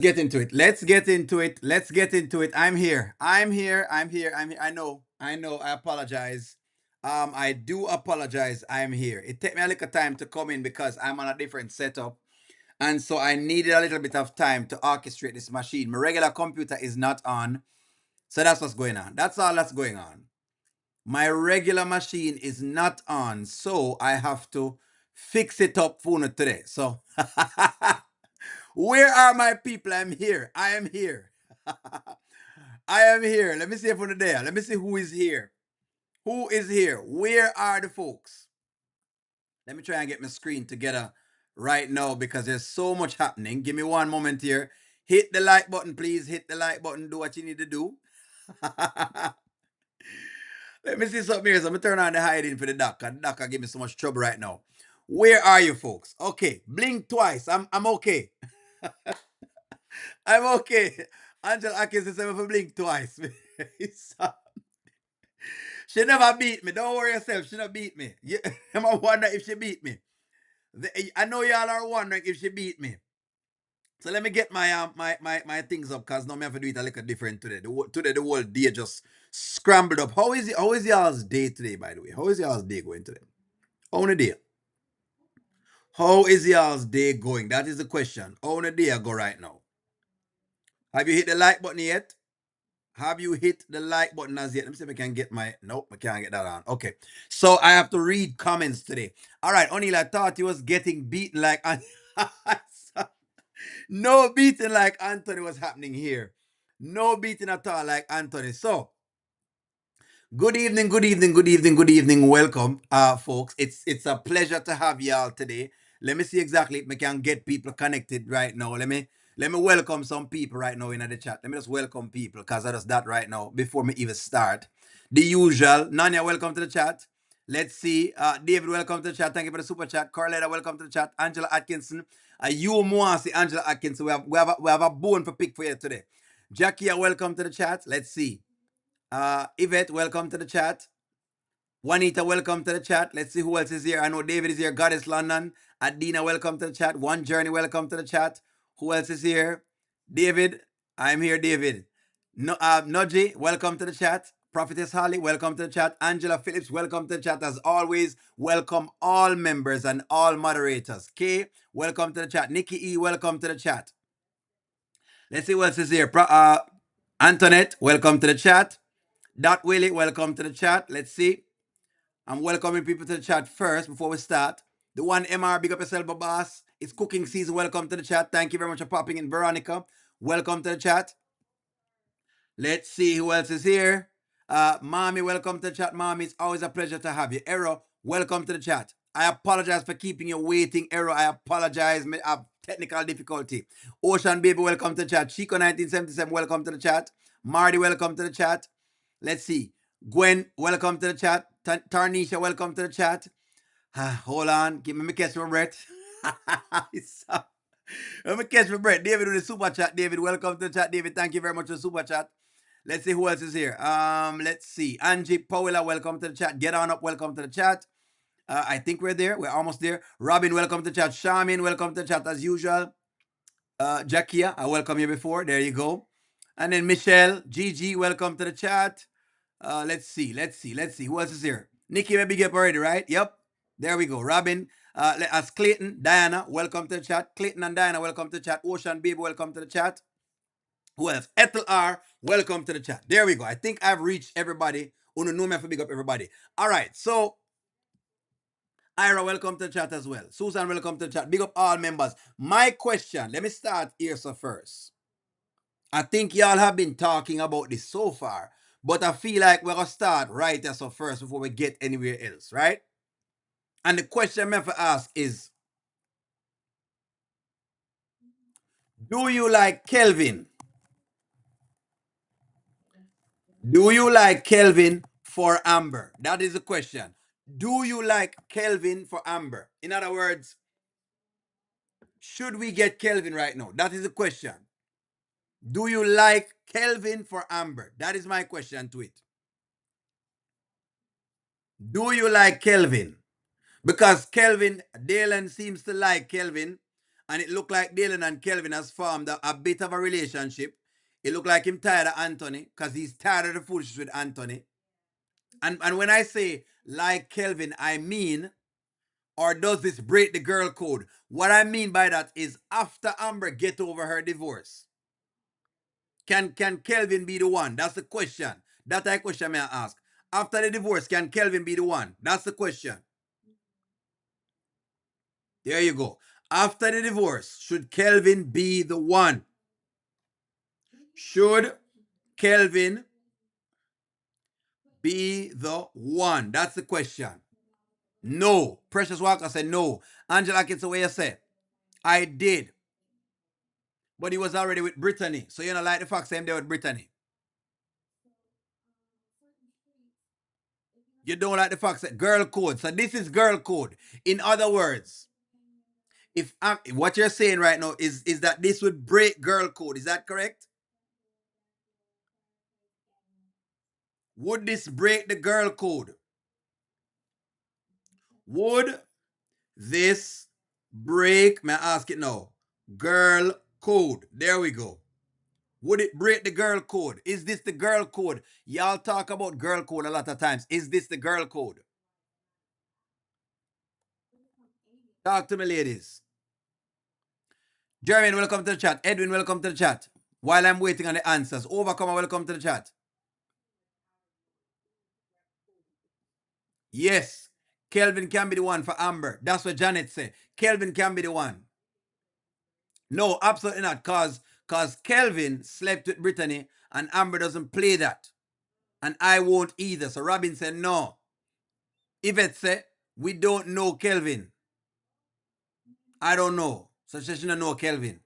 Get into it. Let's get into it. Let's get into it. I'm here. I'm here. I'm here. I'm here. I know. I know. I apologize. I do apologize. I'm here. It took me a little time to come in because I'm on a different setup. And so I needed a little bit of time to orchestrate this machine. My regular computer is not on. So that's what's going on. That's all that's going on. My regular machine is not on. So I have to fix it up for today. So where are my people? I'm here. I am here. I am here. Let me see if we're there. Let me see who is here. Who is here? Where are the folks? Let me try and get my screen together right now because there's so much happening. Give me one moment here. Hit the like button, please. Hit the like button. Do what you need to do. Let me see something here. So I'm going to turn on the hiding for the doc. The doc give me so much trouble right now. Where are you folks? Okay. Blink twice. I'm okay. I'm okay. Angela Atkins said if I blink twice. She never beat me. Don't worry yourself. She never beat me. I'm wondering if she beat me. I know y'all are wondering if she beat me. So let me get my things up because now I have to do it a little different today. Today the whole day just scrambled up. How is y'all's day today, by the way? How is y'all's day going today? How on a day? How is y'all's day going? That is the question. How on a day I go right now? Have you hit the like button yet? Have you hit the like button as yet? Let me see if I can get my. Nope, I can't get that on. Okay. So I have to read comments today. All right, O'Neill, I thought he was getting beaten like. No beating like Anthony was happening here. No beating at all like Anthony. So, good evening, good evening, good evening, good evening. Welcome, folks. It's a pleasure to have y'all today. Let me see exactly if I can get people connected right now. Let me welcome some people right now in the chat. Let me just welcome people because I just that right now before me even start. The usual. Nanya, welcome to the chat. Let's see. David, welcome to the chat. Thank you for the super chat. Carletta, welcome to the chat. Angela Atkinson. You Moasi, Angela Atkinson. We have a bone for pick for you today. Jackie, welcome to the chat. Let's see. Yvette, welcome to the chat. Juanita, welcome to the chat. Let's see who else is here. I know David is here. Goddess London. Adina, welcome to the chat. One Journey, welcome to the chat. Who else is here? David, I'm here, David. No, Noji, welcome to the chat. Prophetess Holly, welcome to the chat. Angela Phillips, welcome to the chat. As always, welcome all members and all moderators. Kay, welcome to the chat. Nikki E, welcome to the chat. Let's see who else is here. Antoinette, welcome to the chat. Dot Willie, welcome to the chat. Let's see. I'm welcoming people to the chat first before we start. The one MR, big up yourself, boss. It's cooking season. Welcome to the chat. Thank you very much for popping in. Veronica, welcome to the chat. Let's see who else is here. Mommy, welcome to the chat. Mommy, it's always a pleasure to have you. Ero, welcome to the chat. I apologize for keeping you waiting, Ero. I apologize. I have technical difficulty. Ocean Baby, welcome to the chat. Chico 1977, welcome to the chat. Marty, welcome to the chat. Let's see. Gwen, welcome to the chat. Tarnisha, welcome to the chat. Hold on. Give me catch my breath. Let me catch my breath. David with the super chat. David, welcome to the chat. David, thank you very much for the super chat. Let's see who else is here. Let's see. Angie Powella, welcome to the chat. Get on up, welcome to the chat. I think we're there. We're almost there. Robin, welcome to the chat. Charmin, welcome to the chat as usual. Jackia, I welcome you before. There you go. And then Michelle, Gigi, welcome to the chat. Let's see. Who else is here? Nikki, maybe get up already, right? Yep. There we go. Robin, as Clayton, Diana, welcome to the chat. Clayton and Diana, welcome to the chat. Ocean Baby, welcome to the chat. Who else? Ethel R, welcome to the chat. There we go. I think I've reached everybody. Uno know me for big up everybody. All right. So Ira, welcome to the chat as well. Susan, welcome to the chat. Big up all members. My question, let me start here so first. I think y'all have been talking about this so far, but I feel like we're going to start right there so first before we get anywhere else, right? And the question I'm going to ask is, do you like Kelvin? Do you like Kelvin for Amber? That is the question. Do you like Kelvin for Amber? In other words, should we get Kelvin right now? That is the question. Do you like Kelvin for Amber? That is my question to it. Do you like Kelvin? Because Kelvin, Dalen seems to like Kelvin, and it looked like Dylan and Kelvin has formed a bit of a relationship. It looked like him tired of Anthony because he's tired of the foolishness with Anthony. And when I say like Kelvin, I mean, or does this break the girl code? What I mean by that is after Amber get over her divorce, can Kelvin be the one? That's the question. That I question may I ask. After the divorce, can Kelvin be the one? That's the question. There you go. After the divorce, should Kelvin be the one? Should Kelvin be the one? That's the question. No. Precious Walker said no. Angela Kids, what you say? I did. But he was already with Brittany. So you know, like the fact same there with Brittany. You don't like the fact that girl code. So this is girl code. In other words, if what you're saying right now is that this would break girl code. Is that correct? Would this break the girl code? Would this break, may I ask it now, girl code? There we go. Would it break the girl code? Is this the girl code? Y'all talk about girl code a lot of times. Is this the girl code? Talk to me, ladies. Jeremy, welcome to the chat. Edwin, welcome to the chat. While I'm waiting on the answers, Overcomer, welcome to the chat. Yes, Kelvin can be the one for Amber. That's what Janet said. Kelvin can be the one. No, absolutely not. Cause Kelvin slept with Brittany and Amber doesn't play that. And I won't either. So Robin said no. Yvette said, we don't know Kelvin. I don't know. So she shouldn't know Kelvin.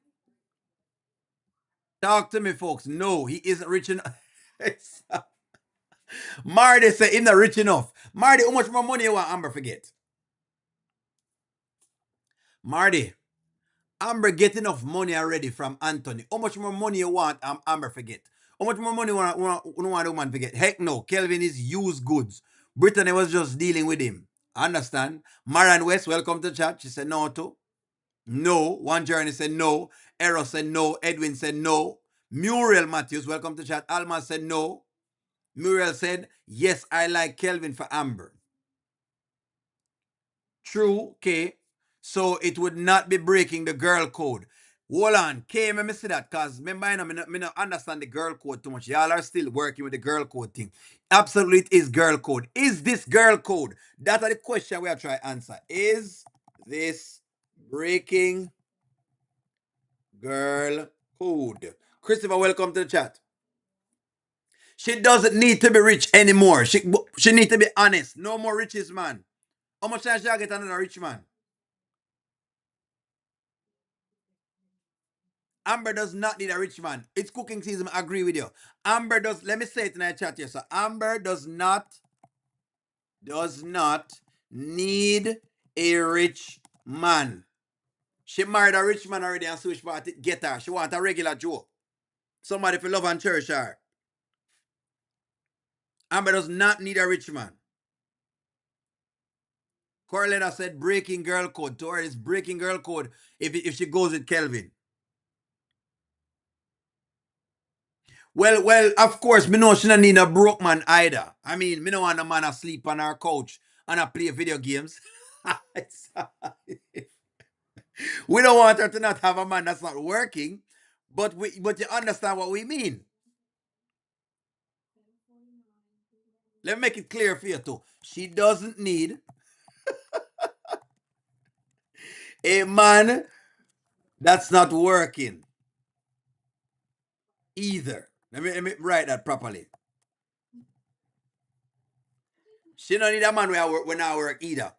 Talk to me, folks. No, he isn't rich enough. Marty said he's not rich enough. Marty, how much more money you want Amber forget? Marty, Amber get enough money already from Anthony. How much more money you want Amber forget? How much more money you want a woman forget? Heck no. Kelvin is used goods. Brittany was just dealing with him. Understand? Marian West, welcome to the chat. She said no too. No. One Journey said no. Eros said no. Edwin said no. Muriel Matthews, welcome to the chat. Alma said no. Muriel said, yes, I like Kelvin for Amber. True, okay. So it would not be breaking the girl code. Hold on, K, let me see that, because remember, I don't understand the girl code too much. Y'all are still working with the girl code thing. Absolutely, it is girl code. Is this girl code? That's the question we are trying to answer. Is this breaking girl code? Christopher, welcome to the chat. She doesn't need to be rich anymore. She need to be honest. No more riches, man. How much time shall I get another rich man? Amber does not need a rich man. It's cooking season. I agree with you. Amber does. Let me say it in our chat here. So Amber does not need a rich man. She married a rich man already and switch party. Get her. She want a regular Joe. Somebody for love and cherish her. Amber does not need a rich man. Corletta said breaking girl code. To her, it's breaking girl code if she goes with Kelvin. Well, of course, me know she don't need a broke man either. I mean, me don't want a man asleep on her couch and I play video games. We don't want her to not have a man that's not working, but you understand what we mean. Let me make it clear for you too. She doesn't need a man that's not working either. Let me write that properly. She don't need a man when I work either.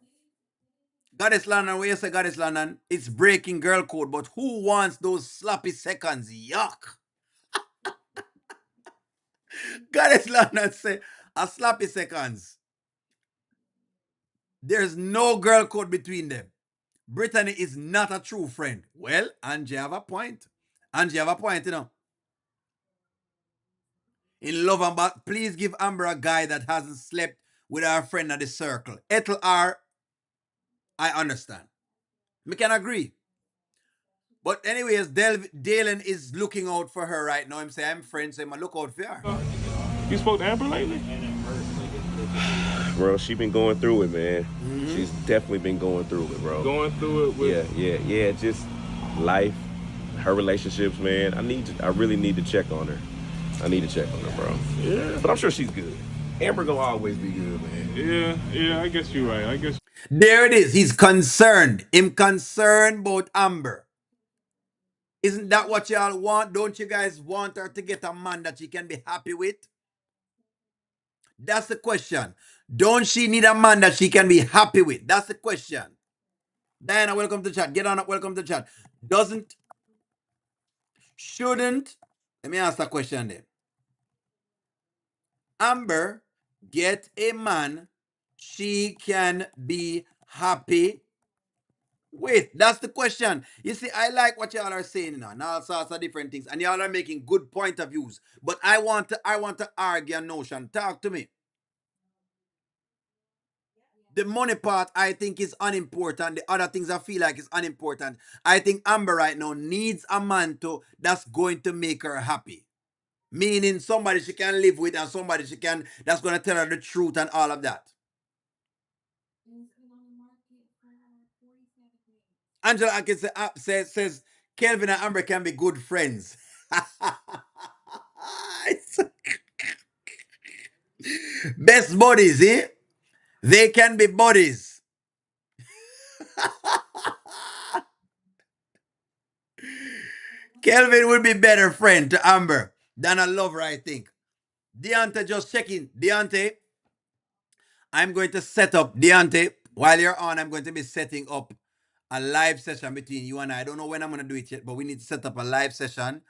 Goddess London, where you say Goddess London, it's breaking girl code, but who wants those sloppy seconds? Yuck. Goddess London say a sloppy seconds. There's no girl code between them. Brittany is not a true friend. Well, Angie have a point. Angie have a point, you know. In love and back, please give Amber a guy that hasn't slept with our friend at the circle. Ethel R, I understand. We can agree. But anyways, Dalen is looking out for her right now. I'm saying I'm friends, so I'm look out for her. You spoke to Amber lately? Bro, she been going through it, man. Mm-hmm. She's definitely been going through it, bro. Going through it with. Yeah. Just life, her relationships, man. I really need to check on her. I need to check on her, bro. Yeah. But I'm sure she's good. Amber gonna always be good, man. Yeah, I guess you're right. I guess. There it is. He's concerned. Him concerned about Amber. Isn't that what y'all want? Don't you guys want her to get a man that she can be happy with? That's the question. Don't she need a man that she can be happy with? That's the question. Diana, welcome to the chat. Get on up, welcome to the chat. Shouldn't, let me ask that question then. Amber get a man she can be happy with? That's the question. You see, I like what y'all are saying now, and all sorts of different things, and y'all are making good point of views. But I want to argue a notion. Talk to me. The money part I think is unimportant. The other things I feel like is unimportant. I think Amber right now needs a man that's going to make her happy. Meaning somebody she can live with and somebody that's gonna tell her the truth and all of that. Angela Atkins says Kelvin and Amber can be good friends. Best buddies, eh? They can be buddies. Kelvin would be better friend to Amber than a lover, I think. Deontay just checking. Deontay, I'm going to set up, Deontay, while you're on, I'm going to be setting up a live session between you and I. Don't know when I'm going to do it yet, but we need to set up a live session.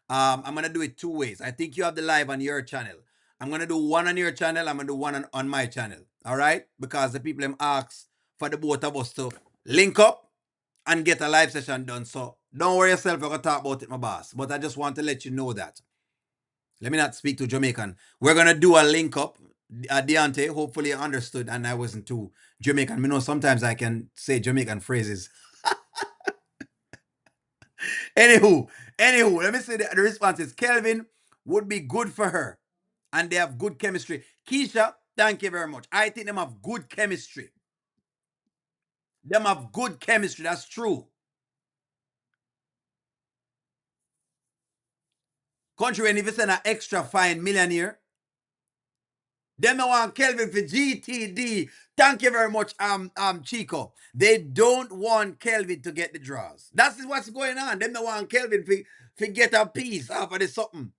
I'm going to do it two ways. I think you have the live on your channel. I'm going to do one on your channel. I'm going to do one on my channel. All right? Because the people have asked for the both of us to link up and get a live session done. So don't worry yourself. We're going to talk about it, my boss. But I just want to let you know that. Let me not speak to Jamaican. We're going to do a link up. Deontay, hopefully you understood and I wasn't too Jamaican. You know, sometimes I can say Jamaican phrases. Anywho, let me say the response is Kelvin would be good for her. And they have good chemistry. Keisha, thank you very much. I think them have good chemistry. Them have good chemistry. That's true. Kountry Wayne, if you send an extra fine millionaire, them no want Kelvin for GTD. Thank you very much, Chico. They don't want Kelvin to get the draws. That's what's going on. Them no want Kelvin for get a piece off of the something.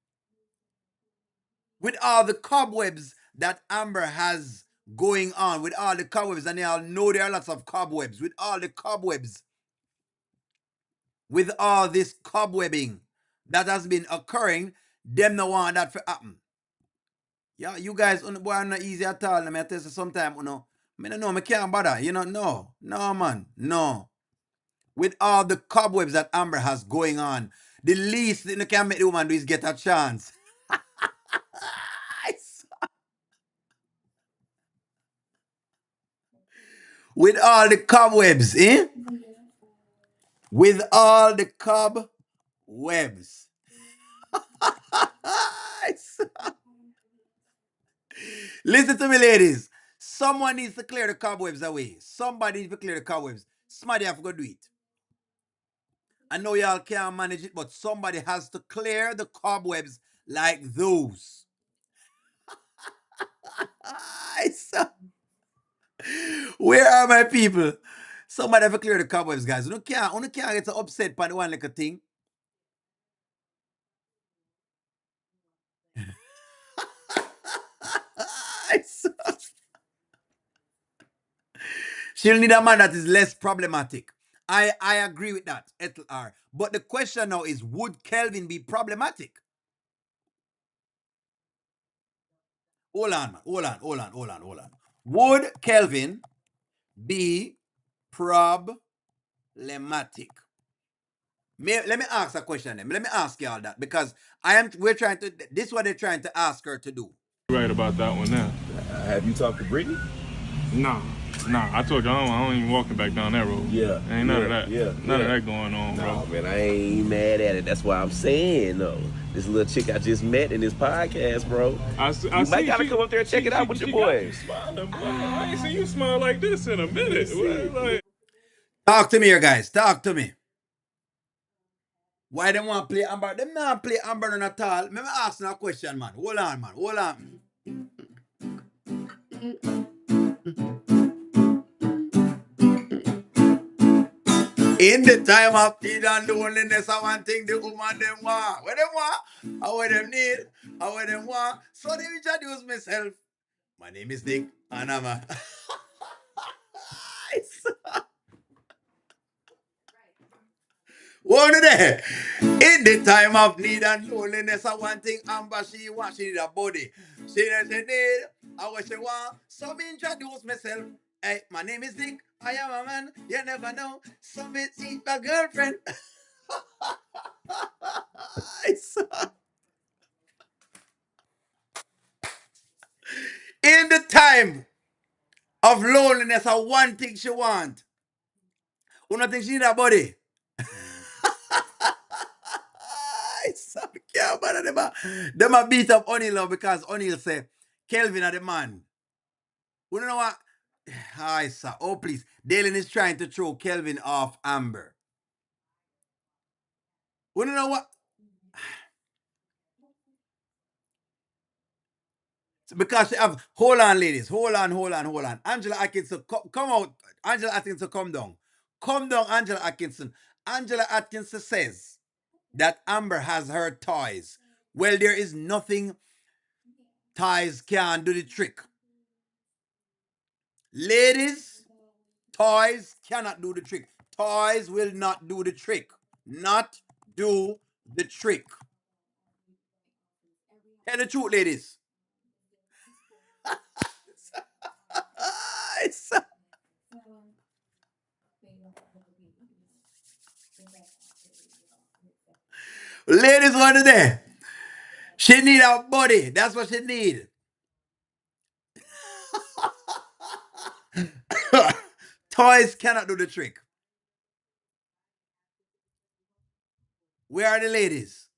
With all the cobwebs that Amber has going on, with all the cobwebs, and they all know there are lots of cobwebs, with all the cobwebs, with all this cobwebbing that has been occurring, them no want that to happen. Yeah, you guys, boy, are not easy at all. Let me tell you sometime, I don't know, I can't bother. No, man, no. With all the cobwebs that Amber has going on, the least thing you can make the woman do is get a chance. With all the cobwebs, eh? With all the cobwebs. Listen to me, ladies. Someone needs to clear the cobwebs away. Somebody needs to clear the cobwebs. Somebody have to go do it. I know y'all can't manage it, but somebody has to clear the cobwebs like those. Where are my people? Somebody have to clear the cobwebs, guys. You can't get so upset by the one like a thing. She'll need a man that is less problematic. I agree with that, Etl. But the question now is, would Kelvin be problematic? Hold on, man. Hold on. Would Kelvin be problematic? Let me ask a question then. Let me ask y'all that because this is what they're trying to ask her to do. Right about that one now. Have you talked to Brittany? Nah. Nah, I told you I don't even walk it back down that road. Yeah, Ain't none of yeah, that. yeah, None of yeah. that going on, No, bro. man, I ain't mad at it. That's why I'm saying, though. This little chick I just met in this podcast, bro. I You might see gotta come up there and check it out with your she got you boy. smiling, boy. I ain't seen you smile like this in a minute. Like, Talk to me here, guys. Talk to me. Why they want to play Amber? Them not play Amber none at all. Let me ask you a question, man. Hold on, man. Hold on. In the time of need and loneliness, I want thing the woman them want. What them want? How what them need? How what them want? So they introduce myself. My name is Dick, and I'm a... What there? In the time of need and loneliness, I want thing Amber she want. She need a body. She need. I what she want. So me introduce myself. Hey, my name is Dick. I am a man. You never know. So me see my girlfriend. In the time of loneliness, I one thing she want. One thing she need a body. It's so cute, man. Them a beat up O'Neal now because O'Neal say Kelvin are the man. We don't know what. Hi, sir. Oh, please. Dalen is trying to throw Kelvin off Amber. We don't know what. Because she have. Hold on, ladies. Hold on, hold on, hold on. Angela Atkinson, come out. Angela Atkinson, come down. Come down, Angela Atkinson. Angela Atkinson says that Amber has her toys. Well, there is nothing toys can do the trick. Ladies, toys cannot do the trick. Toys will not do the trick. Not do the trick. Tell the truth, ladies. It's- ladies, what are they? She need a body. That's what she need. Toys cannot do the trick. Where are the ladies?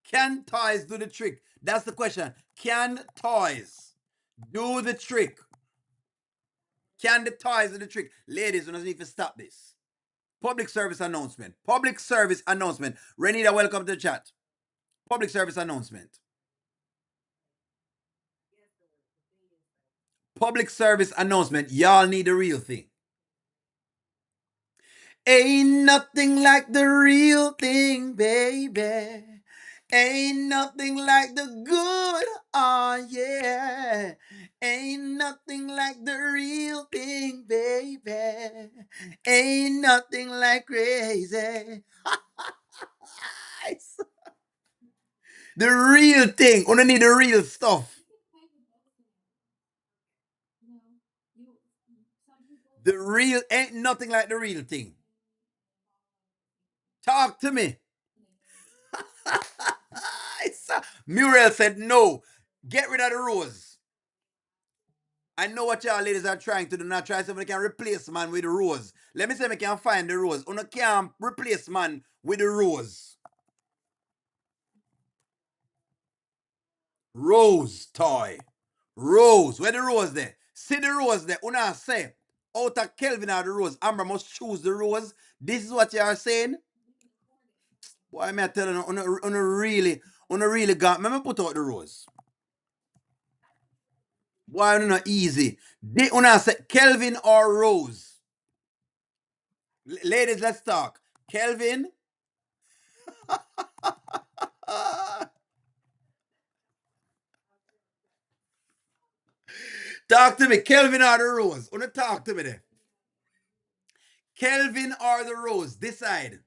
Can toys do the trick? That's the question. Can toys do the trick? Can the toys do the trick? Ladies, we don't need to stop this. Public service announcement. Public service announcement. Renita, welcome to the chat. Public service announcement. Public service announcement. Y'all need the real thing. Ain't nothing like the real thing, baby. Ain't nothing like the good, oh yeah. Ain't nothing like the real thing, baby. Ain't nothing like crazy. The real thing. We don't need the real stuff. The real ain't nothing like the real thing. Talk to me. Muriel said no. Get rid of the rose. I know what y'all ladies are trying to do. Not try somebody can replace man with the rose. Let me see if I can find the rose. You can't replace man with the rose. Rose toy. Rose. Where the rose there? See the rose there. Una say out of Kelvin or the rose. Amber must choose the rose. This is what you are saying. Why am I telling you? Una really got. Let me put out the rose. Why not easy? They una say Kelvin or Rose. Ladies, let's talk. Kelvin. Talk to me. Kelvin or the Rose? Una talk to me there. Kelvin or the Rose? Decide.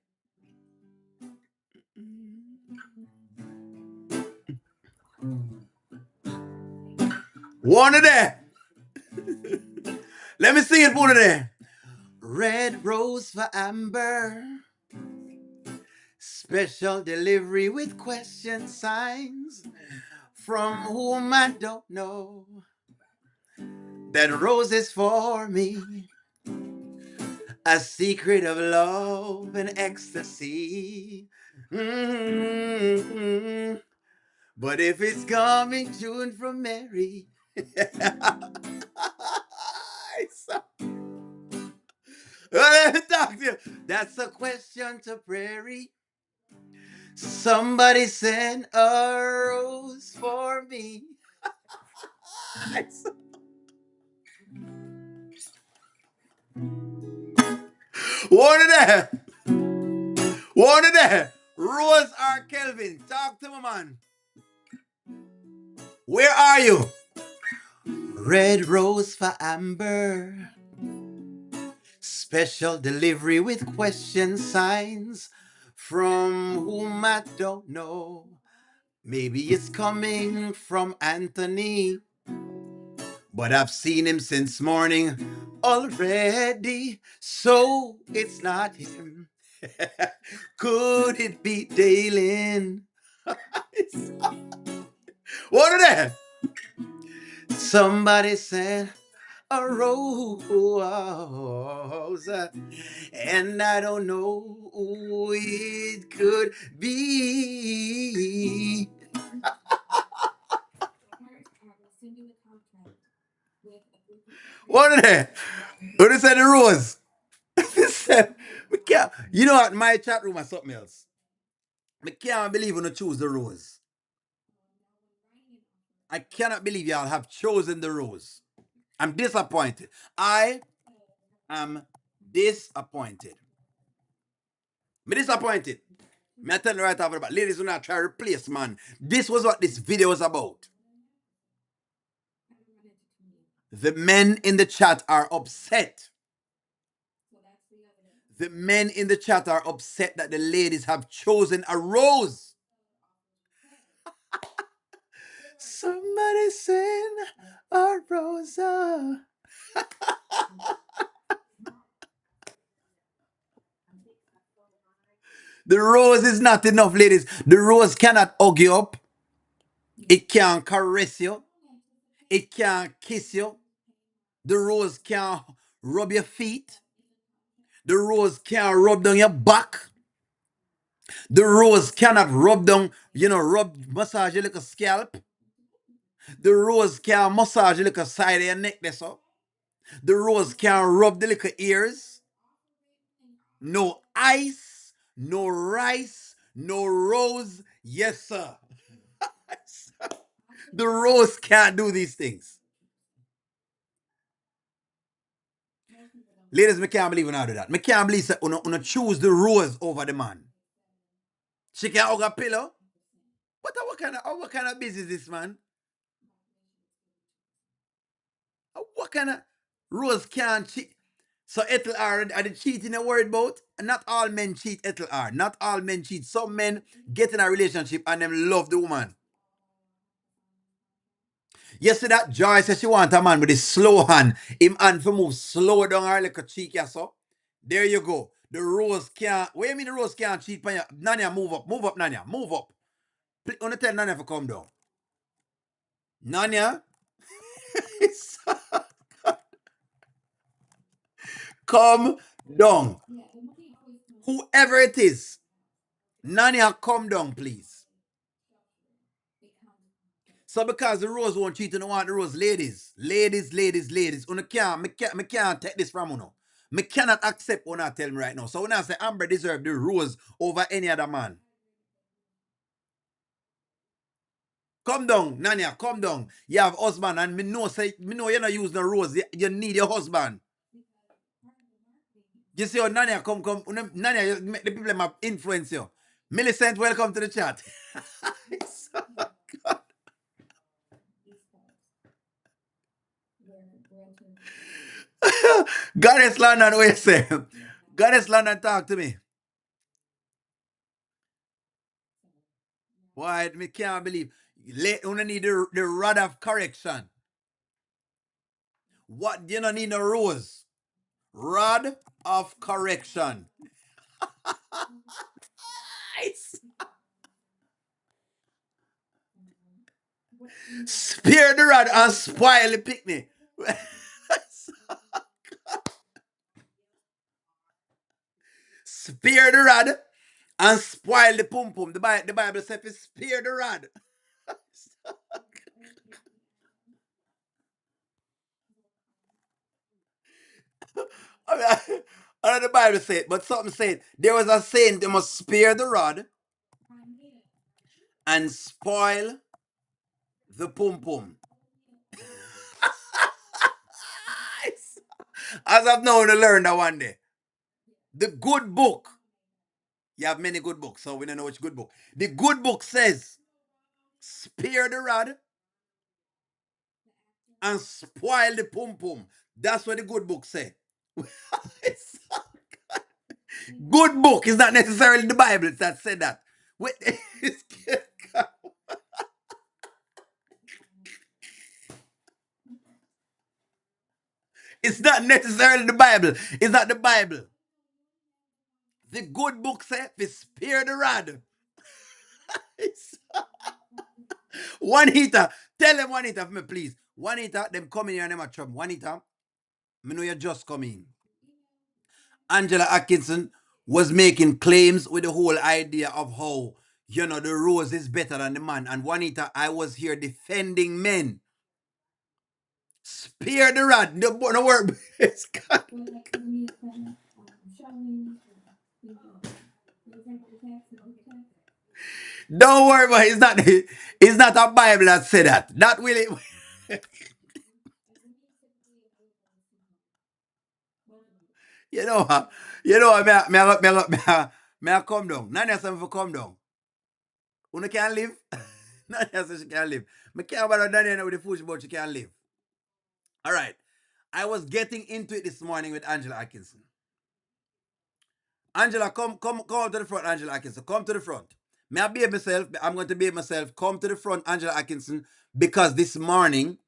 One of them. Let me see it, one of them. Red rose for Amber. Special delivery with question signs. From whom I don't know. That rose is for me, a secret of love and ecstasy. Mm. But if it's coming June from Mary, let me talk to you. That's a question to Prairie. Somebody send a rose for me. What of that? What of that? Rose or Kelvin? Talk to me, man. Where are you? Red rose for Amber. Special delivery with question signs from whom I don't know. Maybe it's coming from Anthony, but I've seen him since morning already, so it's not him. Could it be Dalen? What are that? Somebody said a rose, and I don't know who it could be. What are they? What is that? The rose? Listen, we can't. You know what? My chat room or something else. I can't believe when you choose the rose. I cannot believe y'all have chosen the rose. I'm disappointed. I am disappointed. Me disappointed. Me I tell you right off the bat, ladies, do not try to replace man. This was what this video was about. The men in the chat are upset. The men in the chat are upset that the ladies have chosen a rose. Somebody send a rose. The rose is not enough, ladies. The rose cannot hug you up. It can't caress you. It can't kiss you. The rose can't rub your feet. The rose can't rub down your back. The rose cannot rub down, massage your little scalp. The rose can't massage your little side of your neck, that's all. The rose can't rub the little ears. No ice, no rice, no rose. Yes, sir. The rose can't do these things. Ladies, me can't believe when I do that. Me can't believe that una choose the rose over the man. She can hug a pillow. What kind of business is this, man? What kind of rose can't cheat? So Ethel are the cheating a worried about? Not all men cheat, Ethel are. Not all men cheat. Some men get in a relationship and them love the woman. Yesterday, Joy said she want a man with a slow hand. Him hand for move slow down her like a cheek, yeah, so. There you go. The rose can't. What do you mean the rose can't cheat? Nanya, move up. Move up, Nanya. Move up. Please, wanna tell Nanya to come down. Nanya, come down. Whoever it is, Nanya, come down, please. So because the rose won't cheat, you don't want the rose, ladies. Ladies, ladies, ladies. Me can't take this from you. Me cannot accept what I tell me right now. So when I say Amber deserve the rose over any other man. Come down, Nanya, come down. You have husband and me know you're not using the rose. You need your husband. You see how Nanya come. Nanya, you make the people have influence you. Millicent, welcome to the chat. Goddess London, what you say? Goddess London, talk to me. Why? Me can't believe. You need the rod of correction. What? You don't need a rose. Rod of correction. Nice. Spare the rod and spoil the picnic. spare the rod and spoil the pum pum. The Bible says, spare the rod. I mean, I know the Bible said, but something said there was a saying they must spare the rod and spoil the pum pum. As I've known to learn that one day. The good book, you have many good books, so we don't know which good book. The good book says, spare the rod and spoil the pum pum. That's what the good book say. Good book is not necessarily the Bible that said that. Wait, it's not necessarily the Bible. It's not the Bible. The good book says, spare the rod. Juanita, tell them Juanita for me, please. Juanita, them coming here and them a trouble. Juanita, me know you just come in. Angela Atkinson was making claims with the whole idea of how, the rose is better than the man. And Juanita, I was here defending men. Spare the rod. No work. Don't worry about it. It's not a Bible that said that. That will it. You know what? May I come down. None of them for come down. Una can't live. None of them she can't live. Me care about Daniel with the foolish but she can't live. All right. I was getting into it this morning with Angela Atkinson. Angela, come out to the front, Angela Atkinson. Come to the front. May I behave myself? I'm going to behave myself. Come to the front, Angela Atkinson, because this morning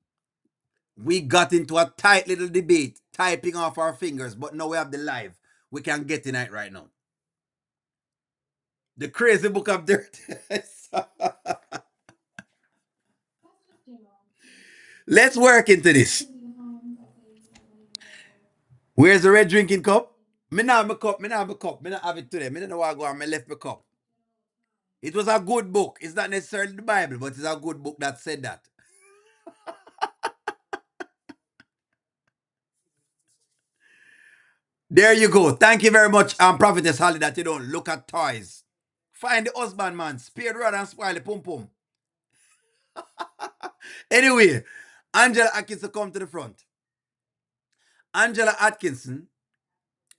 we got into a tight little debate, typing off our fingers, but now we have the live. We can get in it right now. The crazy book of dirt. Let's work into this. Where's the red drinking cup? Me not have my cup. Me not have my cup. Me not have it today. Me don't know where I go and me left my cup. It was a good book. It's not necessarily the Bible, but it's a good book that said that. There you go. Thank you very much, Prophetess Holly, that you don't look at toys. Find the husband, man. Spare the rod and spoil the pum pum. Anyway, Angela Atkinson, come to the front. Angela Atkinson,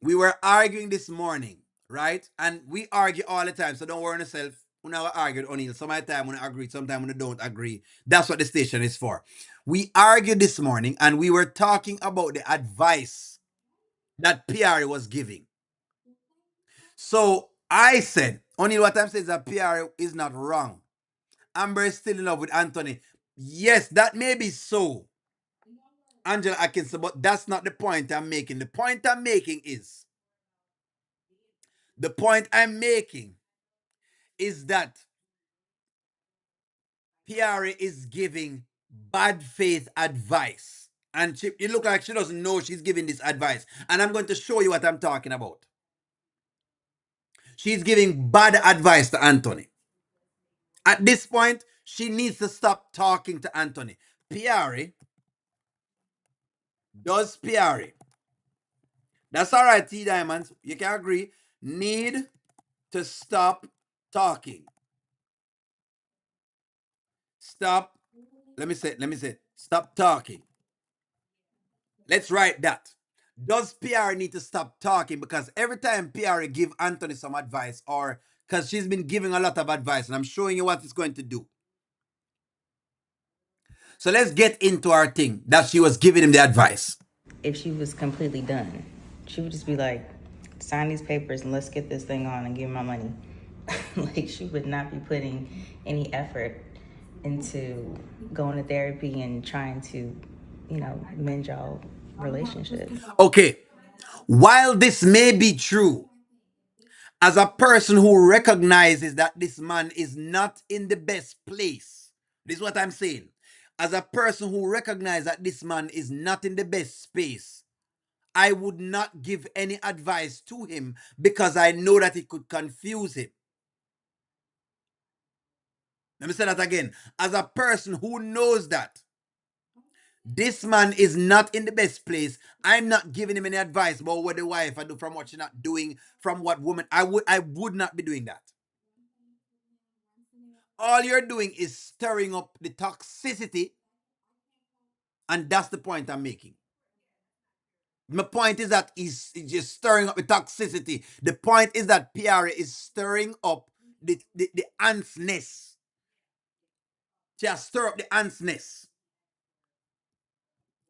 we were arguing this morning, right? And we argue all the time, so don't worry yourself. We never argue, O'Neill. Some of the time we agree, sometimes we don't agree. That's what the station is for. We argued this morning and we were talking about the advice that Piarry was giving. So I said, O'Neill, what I'm saying is that Piarry is not wrong. Amber is still in love with Anthony. Yes, that may be so, Angela Atkinson, but that's not the point I'm making. The point I'm making is that Piarry is giving bad faith advice. And it looks like she doesn't know she's giving this advice. And I'm going to show you what I'm talking about. She's giving bad advice to Anthony. At this point, she needs to stop talking to Anthony. Piarry, does Piarry, that's all right, T Diamonds, you can agree, need to stop talking. Stop. Let me say, stop talking. Let's write that. Does Piarry need to stop talking? Because every time Piarry give Anthony some advice, or because she's been giving a lot of advice, and I'm showing you what it's going to do. So let's get into our thing that she was giving him the advice. If she was completely done, she would just be like, sign these papers and let's get this thing on and give me my money. Like, she would not be putting any effort into going to therapy and trying to, mend y'all relationship. Okay, while this may be true, as a person who recognizes that this man is not in the best place, this is what I'm saying. As a person who recognizes that this man is not in the best space, I would not give any advice to him because I know that it could confuse him. Let me say that again. As a person who knows that this man is not in the best place, I'm not giving him any advice about what the wife I do, from what she's not doing, from what woman. I would not be doing that. All you're doing is stirring up the toxicity, and that's the point I'm making. My point is that he's just stirring up the toxicity. The point is that Piarry is stirring up the ants nest. She has stirred up the ants nest.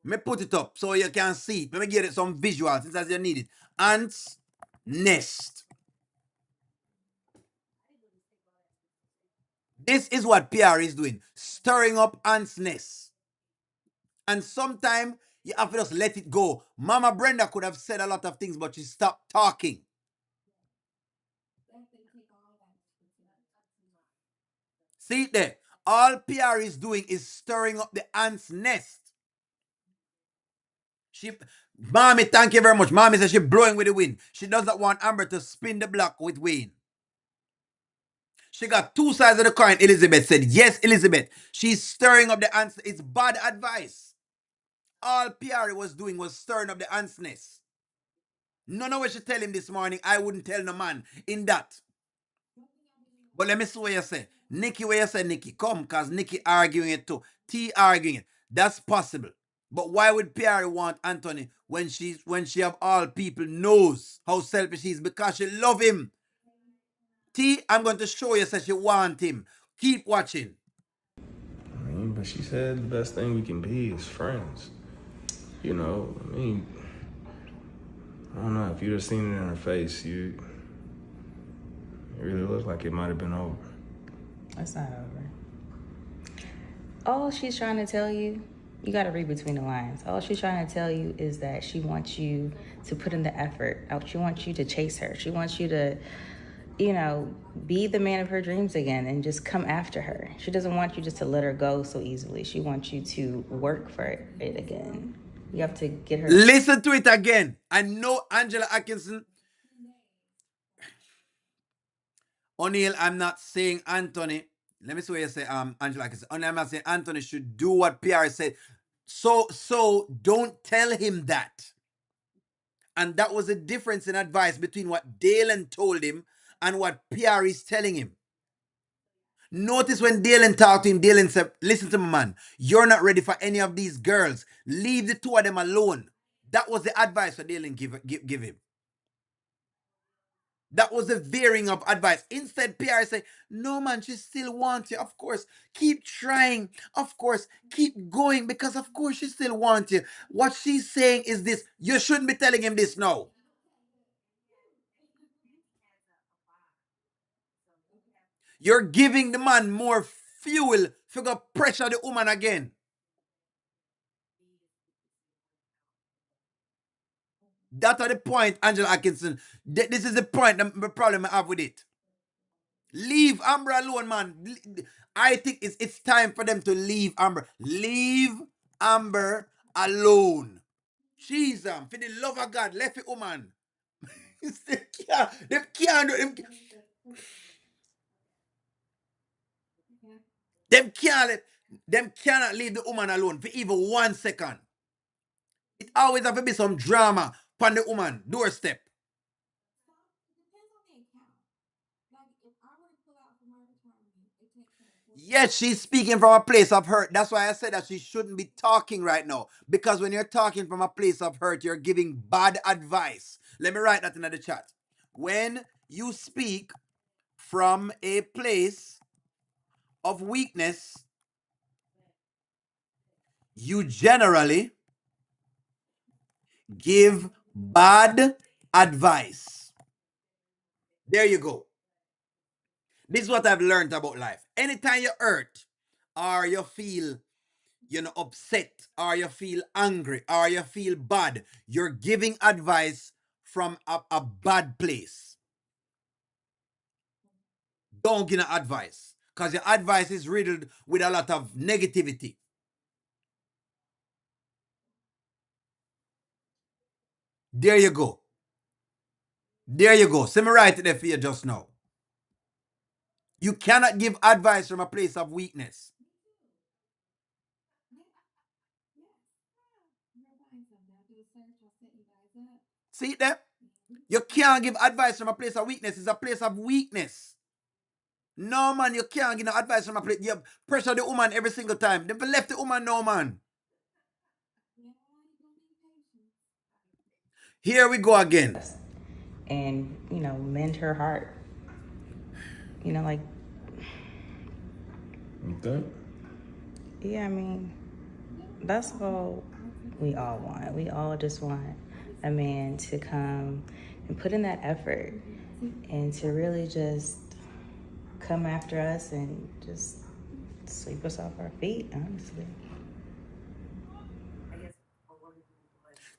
Let me put it up so you can see it. Let me get it some visuals since as you need it. Ants nest. This is what Piarry is doing. Stirring up ants nest. And sometimes you have to just let it go. Mama Brenda could have said a lot of things, but she stopped talking. See it there. All Piarry is doing is stirring up the ant's nest. She, Mommy, thank you very much. Mommy says she's blowing with the wind. She does not want Amber to spin the block with Wayne. She got two sides of the coin. Elizabeth said, yes, Elizabeth. She's stirring up the ants. It's bad advice. All Piarry was doing was stirring up the ant's nest. None of what she tell him this morning, I wouldn't tell no man in that. But let me see what you say. Nikki, where you say, Nikki? Come, because Nikki arguing it too. T arguing it. That's possible. But why would Piarry want Anthony when she of all people knows how selfish he is? Because she love him. T, I'm going to show you that she want him. Keep watching. I mean, but she said the best thing we can be is friends. You know, I mean, I don't know. If you'd have seen it in her face, it really looked like it might have been over. It's not over. All she's trying to tell you, you got to read between the lines. All she's trying to tell you is that she wants you to put in the effort. She wants you to chase her. She wants you to, be the man of her dreams again and just come after her. She doesn't want you just to let her go so easily. She wants you to work for it again. You have to get her. Listen to it again. I know Angela Atkinson. O'Neill, I'm not saying Anthony. Let me see what you say, Angela Atkinson. O'Neill, I'm not saying Anthony should do what Piarry said. So don't tell him that. And that was a difference in advice between what Dalen told him and what Piarry is telling him. Notice when Dalen talked to him, Dalen said, listen to me, man. You're not ready for any of these girls. Leave the two of them alone. That was the advice that Dalen give him. That was the varying of advice. Instead, Piarry said, no, man, she still wants you. Of course, keep trying. Of course, keep going because, of course, she still wants you. What she's saying is this. You shouldn't be telling him this now. You're giving the man more fuel to go pressure the woman again. That's the point, Angela Atkinson. This is the point, the problem I have with it. Leave Amber alone, man. I think it's time for them to leave Amber. Leave Amber alone. Jesus, for the love of God, left it, woman. They can't do them. Them cannot leave the woman alone for even 1 second. It always have to be some drama on the woman doorstep. Yes, she's speaking from a place of hurt. That's why I said that she shouldn't be talking right now. Because when you're talking from a place of hurt, you're giving bad advice. Let me write that in the chat. When you speak from a place of weakness, you generally give bad advice. There you go. This is what I've learned about life. Anytime you hurt or you feel upset or you feel angry or you feel bad, you're giving advice from a bad place. Don't give advice because your advice is riddled with a lot of negativity. There you go. There you go. See me right there for you just now. You cannot give advice from a place of weakness. See that? You can't give advice from a place of weakness. It's a place of weakness. No man, you can't give no advice from a place. You pressure the woman every single time. They left the woman, no man. Here we go again. And, mend her heart. Like, Okay. yeah, I mean, that's all we all want. We all just want a man to come and put in that effort and to really just come after us and just sweep us off our feet, honestly.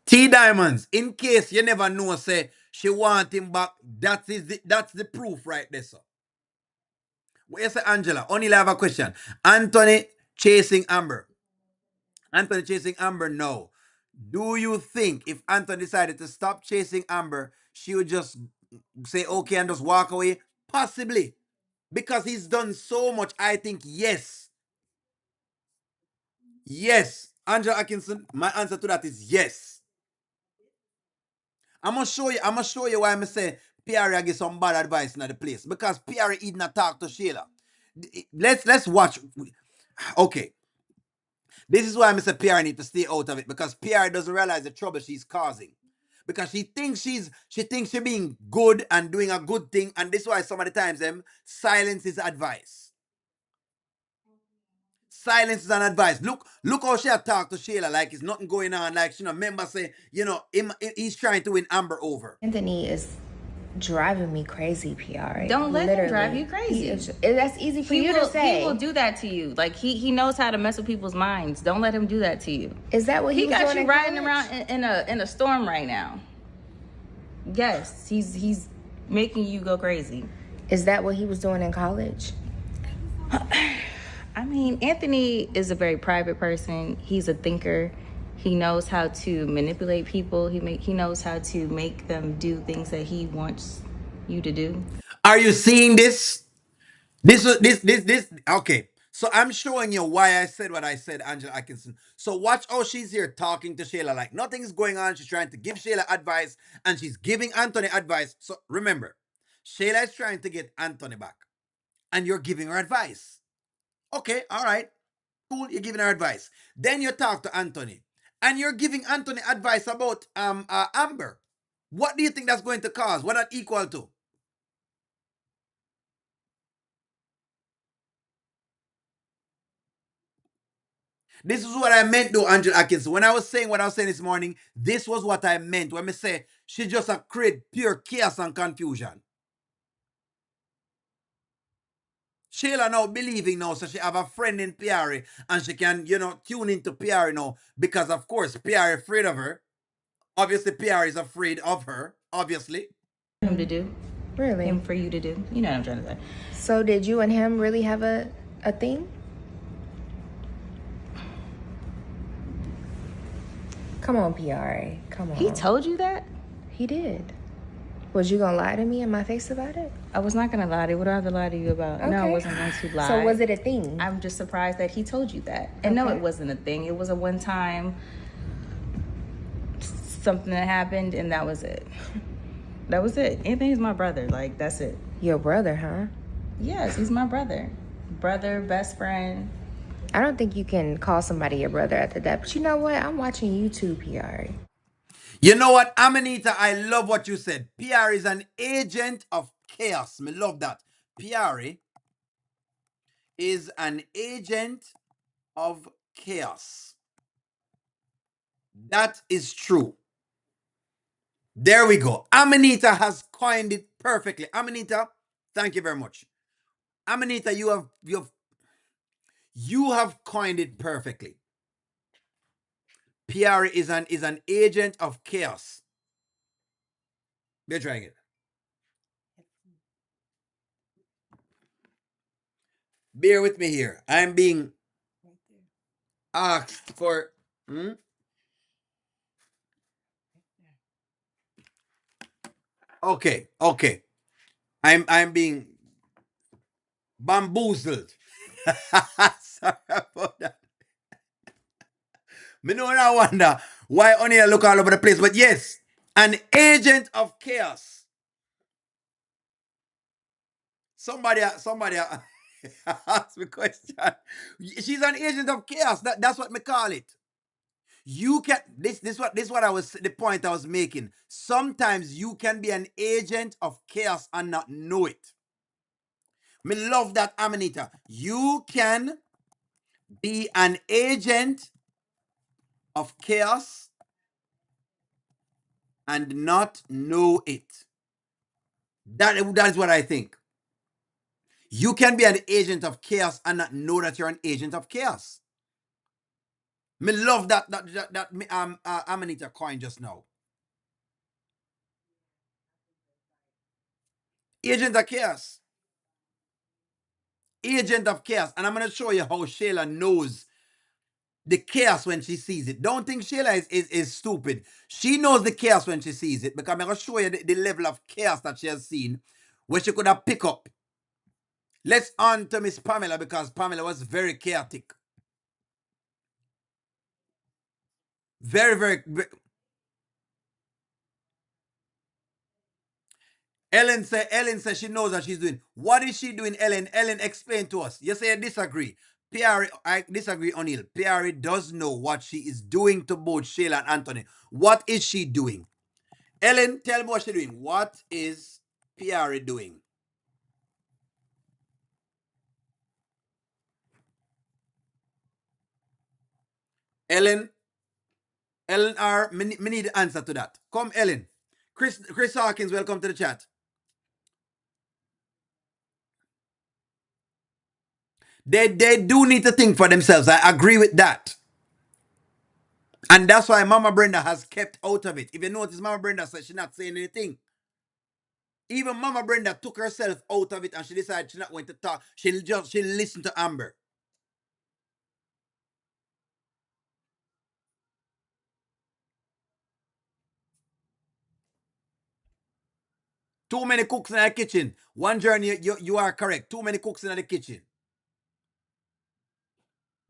T Diamonds, in case you never know, say she want him back. That's the proof right there, sir. What you say, Angela? Only have a question. Anthony chasing Amber. Anthony chasing Amber, no. Do you think if Anthony decided to stop chasing Amber, she would just say okay and just walk away? Possibly. Because he's done so much, I think yes. Yes. Angela Atkinson, my answer to that is yes. I'm gonna show you why I'm say Piarry give some bad advice in the place. Because Piarry did not talk to Shayla. Let's watch. Okay. This is why Mr. Piarry need to stay out of it, because Piarry doesn't realize the trouble she's causing. Because she thinks she's being good and doing a good thing, and this is why some of the times silence is advice. Silence is an advice. Look how she had talked to Shayla like it's nothing going on. Like member say, he's trying to win Amber over. Anthony is driving me crazy, PR. Don't let him drive you He crazy. that's easy for you to say. He will do that to you. Like he knows how to mess with people's minds. Don't let him do that to you. Is that what he was got doing you in riding college? around in a storm right now? Yes, he's making you go crazy. Is that what he was doing in college? I mean, Anthony is a very private person. He's a thinker. He knows how to manipulate people. He knows how to make them do things that he wants you to do. Are you seeing this? This. Okay. So I'm showing you why I said what I said, Angela Atkinson. So watch how she's here talking to Shayla like nothing's going on. She's trying to give Shayla advice and she's giving Anthony advice. So remember, Shayla is trying to get Anthony back and you're giving her advice. Okay, all right. Cool, you're giving her advice. Then you talk to Anthony and you're giving Anthony advice about Amber. What do you think that's going to cause? What that equal to? This is what I meant though, Angela Atkinson. When I was saying what I was saying this morning, this was what I meant when I say she just a create pure chaos and confusion. Shayla now believing now, so she have a friend in Piarry and she can, tune into Piarry now because of course Piarry afraid of her. Obviously Piarry is afraid of her, obviously. Him to do. Really? Him for you to do. You know what I'm trying to say. So did you and him really have a thing? Come on, PR. Come on. He told you that? He did. Was you gonna lie to me in my face about it? I was not gonna lie to you. What do I have to lie to you about? No, I Okay. wasn't going to lie. So was it a thing? I'm just surprised that he told you that. And no, Okay. it wasn't a thing. It was a one time something that happened and that was it. That was it. Anthony's my brother. Like, that's it. Your brother, huh? Yes, he's my brother. Brother, best friend. I don't think you can call somebody your brother after that. But you know what? I'm watching YouTube, PR. You know what, Amanita, I love what you said. Piarry is an agent of chaos. Me love that. Piarry is an agent of chaos. That is true. There we go. Amanita has coined it perfectly. Amanita, thank you very much. Amanita, you have coined it perfectly. Piarry is an agent of chaos. We're trying it. Bear with me here. I'm being asked for. Hmm? Okay, okay. I'm being bamboozled. Sorry about that. Me know I wonder why only I look all over the place. But yes, an agent of chaos. Somebody asked me a question. She's an agent of chaos. That's what me call it. You can this what I was the point I was making. Sometimes you can be an agent of chaos and not know it. Me love that, Amanita. You can be an agent of chaos and not know it. That is what I think. You can be an agent of chaos and not know that you're an agent of chaos. Me love that Amanita coin just now. Agent of chaos. Agent of chaos. And I'm gonna show you how Shayla knows the chaos when she sees it. Don't think Shayla is stupid. She knows the chaos when she sees it because I'm gonna show you the level of chaos that she has seen where she could have picked up. Let's on to Miss Pamela because Pamela was very chaotic. Very, Ellen says she knows what she's doing. What is she doing, Ellen? Ellen, explain to us. You say you disagree. Piarry, I disagree, O'Neill. Piarry does know what she is doing to both Shayla and Anthony. What is she doing? Ellen, tell me what she's doing. What is Piarry doing? Ellen, Ellen R. Me need the answer to that. Come, Ellen. Chris Hawkins, welcome to the chat. They do need to think for themselves. I agree with that. And that's why Mama Brenda has kept out of it. If you notice, Mama Brenda said she's not saying anything. Even Mama Brenda took herself out of it and she decided she's not going to talk. She'll listen to Amber. Too many cooks in the kitchen. One journey, you are correct. Too many cooks in the kitchen.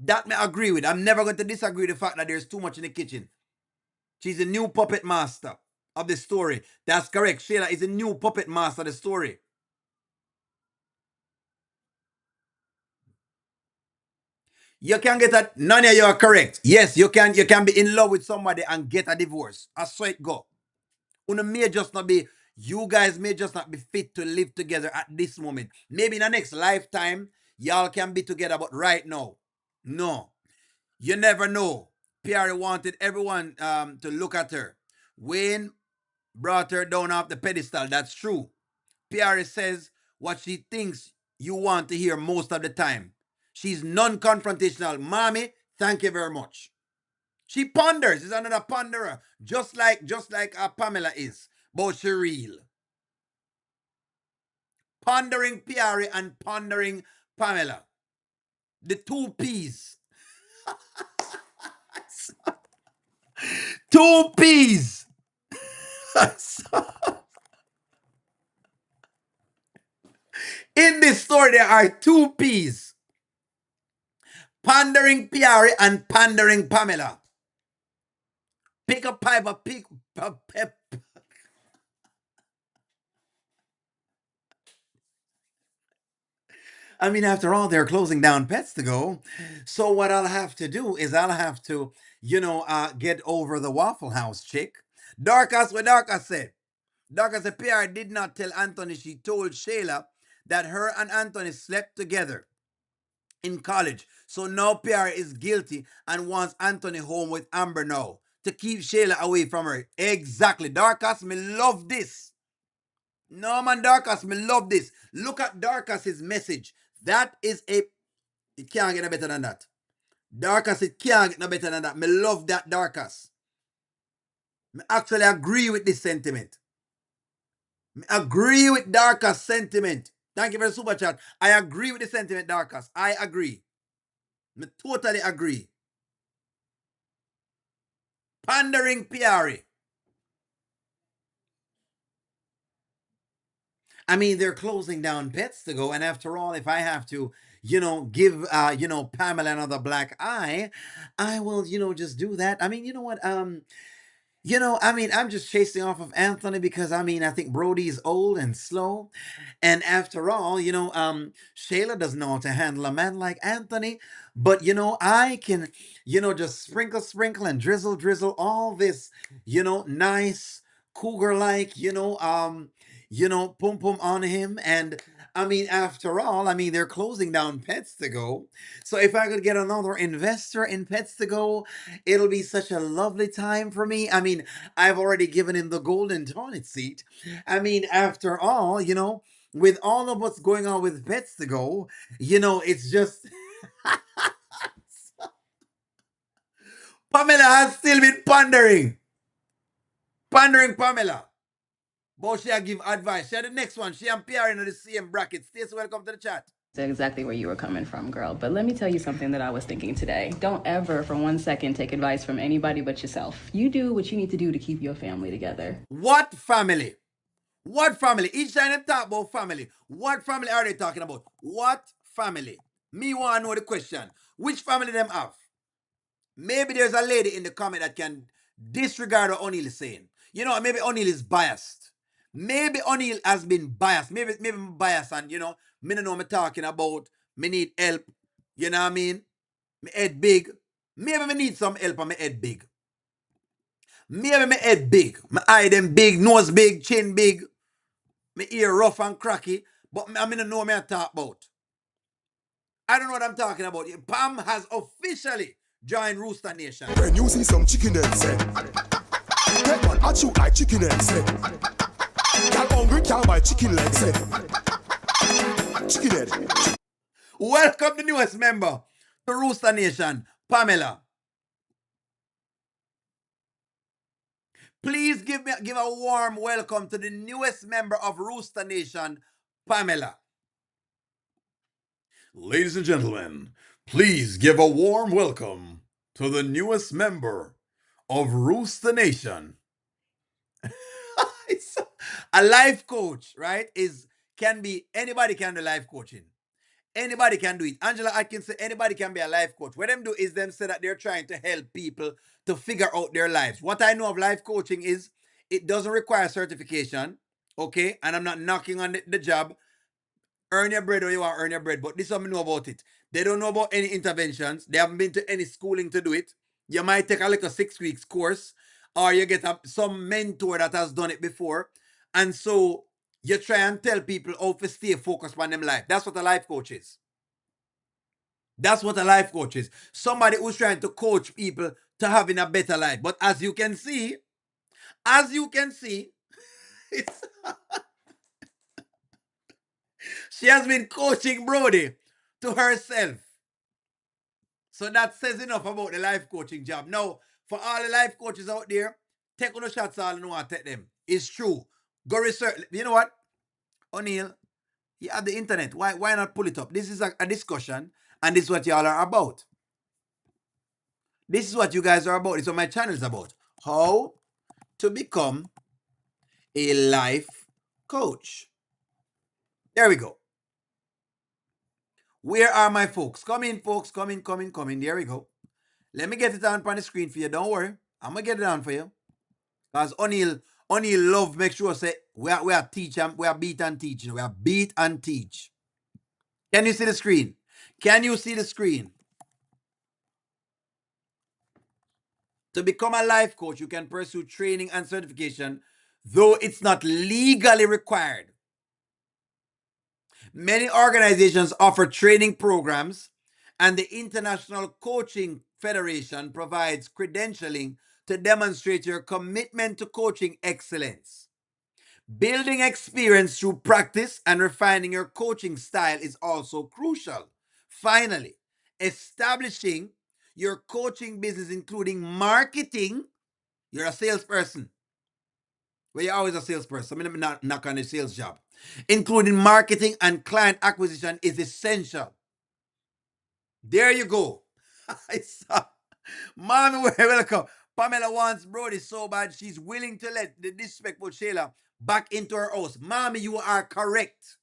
That I agree with. I'm never going to disagree with the fact that there's too much in the kitchen. She's a new puppet master of the story. That's correct. Shayla is a new puppet master of the story. You can get a none of you are correct. Yes, you can be in love with somebody and get a divorce. I saw it go. Una may just not be you guys may just not be fit to live together at this moment. Maybe in the next lifetime, y'all can be together, but right now, no. You never know. Piarry wanted everyone to look at her. Wayne brought her down off the pedestal. That's true. Piarry says what she thinks you want to hear most of the time. She's non-confrontational. Mommy, thank you very much. She ponders. She's another ponderer, just like Pamela is. But she real. Pondering Piarry and pondering Pamela. The two P's. Two P's. In this story, there are two P's. Pondering Piarry and pondering Pamela. Pick a piper, pick a pep. I mean, after all, they're closing down pets to go. So what I'll have to do is I'll have to, get over the Waffle House chick. Darkas, what Darkas said. Darkas said Pierre did not tell Anthony. She told Shayla that her and Anthony slept together in college. So now Pierre is guilty and wants Anthony home with Amber now to keep Shayla away from her. Exactly. Darkas, me love this. No man, Darkas, me love this. Look at Darkas's message. That is a it can't get no better than that. Darkas, it can't get no better than that. Me love that Darkas. Me actually agree with this sentiment. Me agree with Darkas sentiment. Thank you for the super chat. I agree with the sentiment, Darkas. I agree. Me totally agree. Pandering Piarry. I mean, they're closing down pets to go, and after all, if I have to, give Pamela another black eye, I will, just do that. I mean, you know what? I mean, I'm just chasing off of Anthony because I mean, I think Brody is old and slow. And after all, Shayla doesn't know how to handle a man like Anthony. But, I can, just sprinkle and drizzle all this, nice cougar like, pum pum on him. And I mean, after all, I mean, they're closing down Pets to Go. So if I could get another investor in Pets to Go, it'll be such a lovely time for me. I mean, I've already given him the golden toilet seat. I mean, after all, with all of what's going on with Pets to Go, it's just Pamela has still been pondering Pamela. But she give advice. She had the next one. She and Piarry in the same bracket. Stacey, welcome to the chat. Exactly where you were coming from, girl. But let me tell you something that I was thinking today. Don't ever for 1 second take advice from anybody but yourself. You do what you need to do to keep your family together. What family? What family? Each time they talk about family, what family are they talking about? What family? Me want to know the question. Which family them have? Maybe there's a lady in the comment that can disregard what O'Neill is saying. Maybe O'Neill is biased. Maybe O'Neill has been biased. Maybe I'm biased and, me don't know what I'm talking about. Me need help. You know what I mean? Me head big. Maybe me need some help on my head big. Maybe my head big. My eye them big, nose big, chin big. My ear rough and cracky. But I don't know what I talk about. I don't know what I'm talking about. Pam has officially joined Rooster Nation. When you see some chicken eggs, get one at you like chicken eggs. Can't hungry, can't buy chicken legs. Chicken head. Welcome the newest member to Rooster Nation, Pamela. Please give a warm welcome to the newest member of Rooster Nation, Pamela. Ladies and gentlemen, please give a warm welcome to the newest member of Rooster Nation. It's a life coach, right? Anybody can do life coaching. Anybody can do it. Angela Atkins said anybody can be a life coach. What them do is them say that they're trying to help people to figure out their lives. What I know of life coaching is it doesn't require certification, okay? And I'm not knocking on the job. Earn your bread or you want to earn your bread. But this is what I know about it. They don't know about any interventions. They haven't been to any schooling to do it. You might take a like a 6 weeks course or you get some mentor that has done it before. And so you try and tell people how to stay focused on them life. That's what a life coach is. That's what a life coach is. Somebody who's trying to coach people to having a better life. But as you can see, it's she has been coaching Brody to herself. So that says enough about the life coaching job. Now, for all the life coaches out there, take on the shots all you want to take them. It's true. Go research. You know what? O'Neill, you have the internet. Why not pull it up? This is a discussion, and this is what y'all are about. This is what you guys are about. It's what my channel is about. How to become a life coach. There we go. Where are my folks? Come in, folks. Come in. There we go. Let me get it on the screen for you. Don't worry. I'm going to get it on for you. Because O'Neill love make sure say we are teach and we are beat and teach. We are beat and teach. Can you see the screen? Can you see the screen? To become a life coach, you can pursue training and certification, though it's not legally required. Many organizations offer training programs, and the International Coaching Federation provides credentialing to demonstrate your commitment to coaching excellence. Building experience through practice and refining your coaching style is also crucial. Finally, establishing your coaching business, including marketing. You're a salesperson. Well, you're always a salesperson. I'm not knock on the sales job. Including marketing and client acquisition is essential. There you go. I saw. Mommy, welcome. Pamela wants Brody so bad she's willing to let the disrespectful Shayla back into her house. Mommy, you are correct.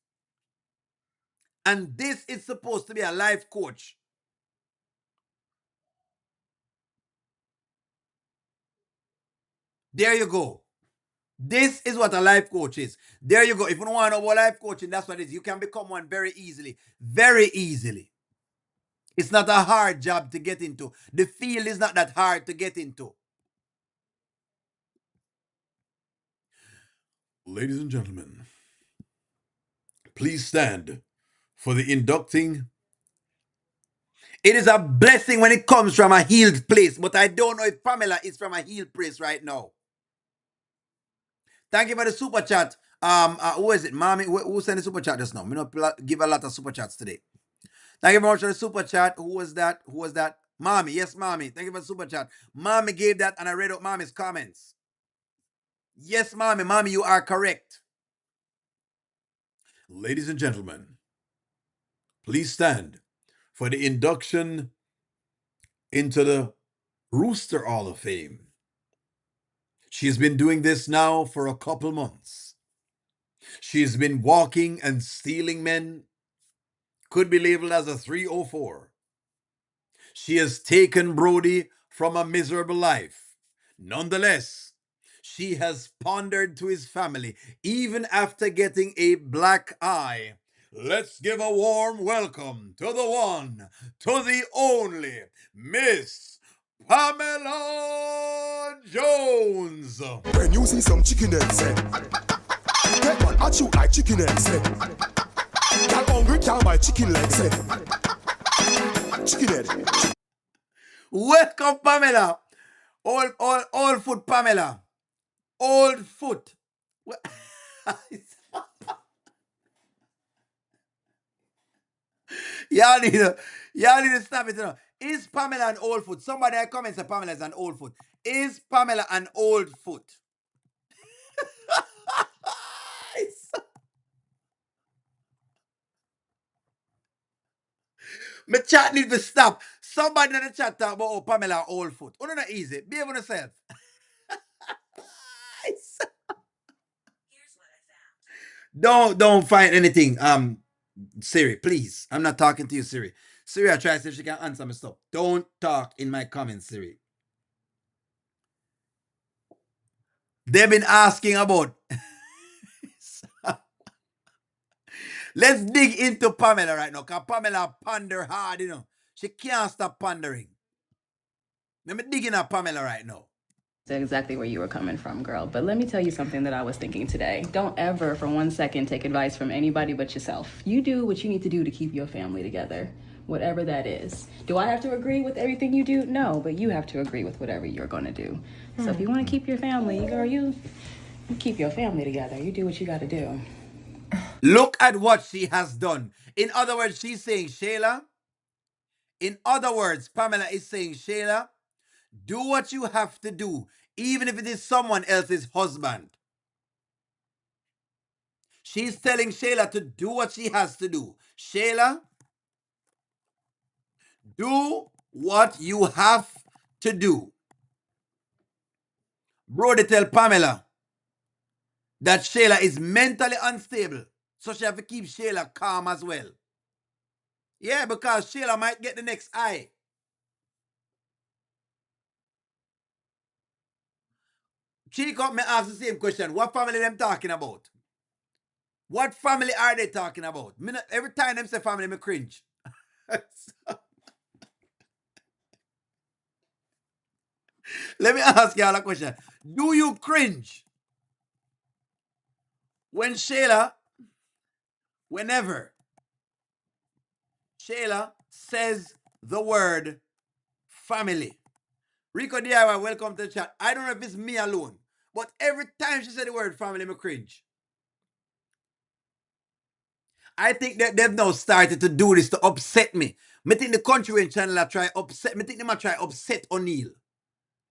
And this is supposed to be a life coach. There you go. This is what a life coach is. There you go. If you don't want to know about life coaching, that's what it is. You can become one very easily. Very easily. It's not a hard job to get into. The field is not that hard to get into. Ladies and gentlemen, please stand for the inducting. It is a blessing when it comes from a healed place, but I don't know if Pamela is from a healed place right now. Thank you for the super chat. Who is it? Mommy, who sent the super chat just now? Me not give a lot of super chats today. Thank you very much for the super chat. Who was that? Who was that? Mommy. Yes, Mommy. Thank you for the super chat. Mommy gave that and I read out Mommy's comments. Yes, Mommy. Mommy, you are correct. Ladies and gentlemen, please stand for the induction into the Rooster Hall of Fame. She's been doing this now for a couple months. She's been walking and stealing men. Could be labeled as a 304. She has taken Brody from a miserable life. Nonetheless, she has pondered to his family, even after getting a black eye. Let's give a warm welcome to the one, to the only, Miss Pamela Jones. When you see some chicken head, say, take one at you like chicken head, say. Y'all hungry, can't buy chicken legs, say. Chicken head. Welcome, Pamela. Old foot, Pamela. Old foot. y'all need to stop it. Is Pamela an old foot? Somebody in the comments say Pamela is an old foot. Is Pamela an old foot? My chat need to stop. Somebody in the chat talk about Pamela old foot. Oh, no, not easy. Behave on yourself. Don't find anything. Siri, please. I'm not talking to you, Siri. Siri, I try to see if she can answer my stuff. Don't talk in my comments, Siri. They've been asking about. Let's dig into Pamela right now, because Pamela ponder hard, She can't stop pondering. Let me dig in at Pamela right now. Exactly where you were coming from, girl. But let me tell you something that I was thinking today. Don't ever for 1 second take advice from anybody but yourself. You do what you need to do to keep your family together, whatever that is. Do I have to agree with everything you do? No, but you have to agree with whatever you're going to do. So if you want to keep your family, girl, you keep your family together. You do what you got to do. Look at what she has done. In other words, she's saying, Shayla. In other words, Pamela is saying, Shayla, do what you have to do, even if it is someone else's husband. She's telling Shayla to do what she has to do. Shayla, do what you have to do. Brody tell Pamela that Shayla is mentally unstable, so she have to keep Shayla calm as well. Yeah, because Shayla might get the next eye. Chico me ask the same question. What family them talking about? What family are they talking about? Every time them say family, me cringe. Let me ask y'all a question. Do you cringe when whenever Shayla says the word family? Rico DIY, welcome to the chat. I don't know if it's me alone, but every time she said the word family, me cringe. I think that they've now started to do this to upset me. Me think the Kountry Wayne channel are try upset. Me think they might try upset O'Neal.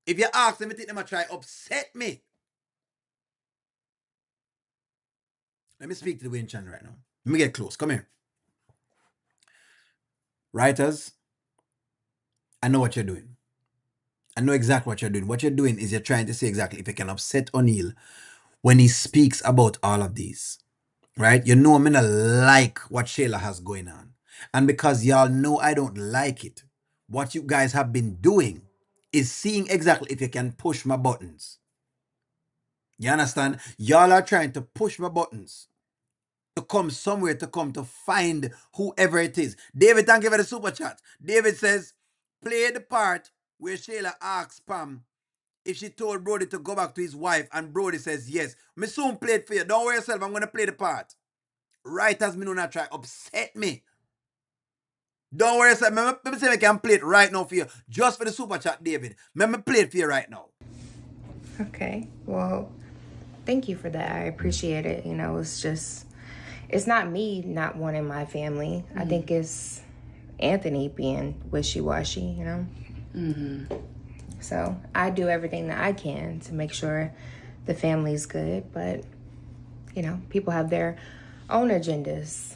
If you ask them, I think they might try upset me. Let me speak to the Wayne channel right now. Let me get close. Come here. Writers, I know what you're doing. I know exactly what you're doing. What you're doing is you're trying to say exactly if you can upset O'Neal, when he speaks about all of these, right? You know, I'm gonna like what Shayla has going on. And because y'all know I don't like it, what you guys have been doing is seeing exactly if you can push my buttons. You understand? Y'all are trying to push my buttons to come somewhere, to come to find whoever it is. David, thank you for the super chat. David says, play the part where Shayla asks Pam if she told Brody to go back to his wife, and Brody says yes. Me soon play it for you. Don't worry yourself, I'm gonna play the part. Right as me do not try upset me. Don't worry yourself. Let me say I can play it right now for you. Just for the super chat, David. Let me play it for you right now. Okay. Well, thank you for that. I appreciate it. You know, it's not me not wanting my family. I think it's Anthony being wishy-washy, you know? So I do everything that I can to make sure the family's good, but, you know, people have their own agendas.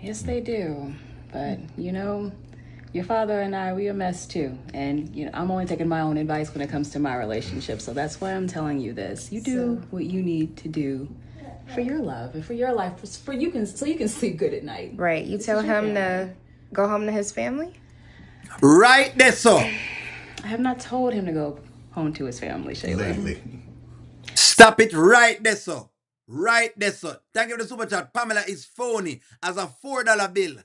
Yes, they do. But, you know, your father and I, we a mess too. And, you know, I'm only taking my own advice when it comes to my relationship. So that's why I'm telling you this. You do what you need to do for your love and for your life, so you can sleep good at night. Right. You tell him to go home to his family? Right there, so. I have not told him to go home to his family, Shayla. Stop it right there, so. Right there, so. Thank you for the super chat. Pamela is phony as a $4 bill.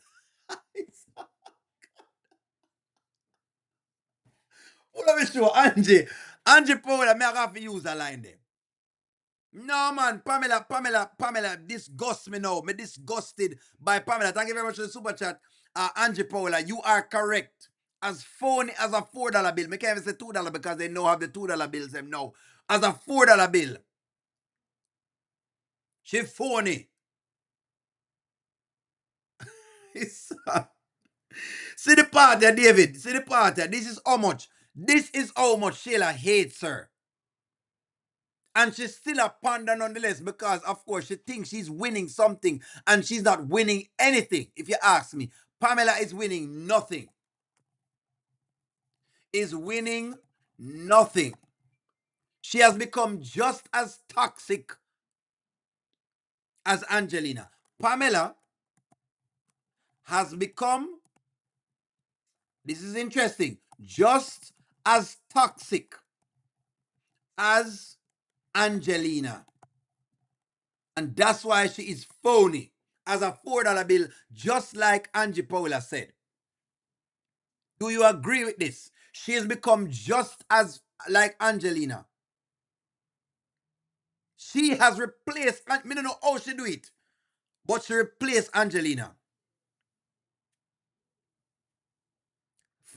What me show Angie? Angie Powell, me have to use a line there. No man, Pamela disgusts me now. Me disgusted by Pamela. Thank you very much for the super chat. Angie Paula, you are correct. As phony as a $4 bill. Me can't even say $2 because they know have the $2 bills them now. As a $4 bill. She phony. See the part there, David. See the part there. This is how much. This is how much Shayla hates her. And she's still a panda nonetheless because, of course, she thinks she's winning something and she's not winning anything, if you ask me. Pamela is winning nothing. Is winning nothing. She has become just as toxic as Angelina. Pamela has become, this is interesting, just as toxic as Angelina. And that's why she is phony as a $4 bill, just like Angie Paula said. Do you agree with this? She has become just as like Angelina. She has replaced, I don't know how she do it, but she replaced Angelina.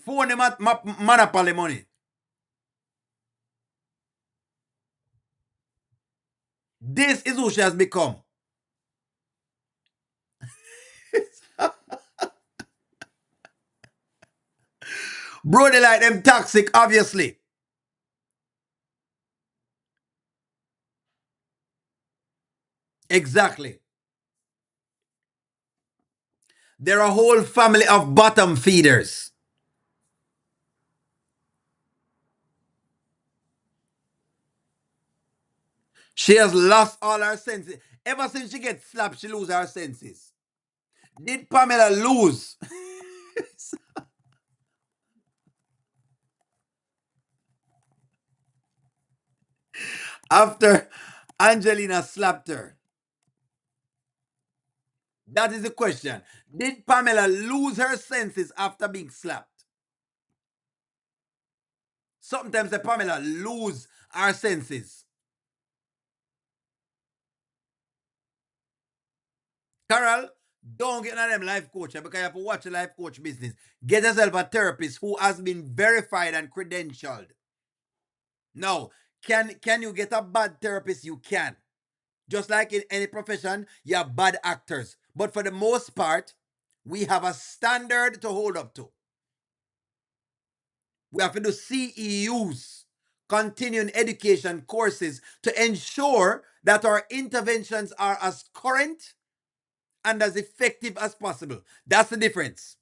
Phone monopoly money. This is who she has become. Bro, they like them toxic, obviously. Exactly. They're a whole family of bottom feeders. She has lost all her senses. Ever since she gets slapped, she loses her senses. Did Pamela lose? After Angelina slapped her? That is the question. Did Pamela lose her senses after being slapped? Sometimes the Pamela lose her senses. Carol, don't get none of them life coach because you have to watch the life coach business. Get yourself a therapist who has been verified and credentialed. Now, can you get a bad therapist? You can. Just like in any profession, you have bad actors. But for the most part, we have a standard to hold up to. We have to do CEUs, continuing education courses, to ensure that our interventions are as current and as effective as possible. That's the difference.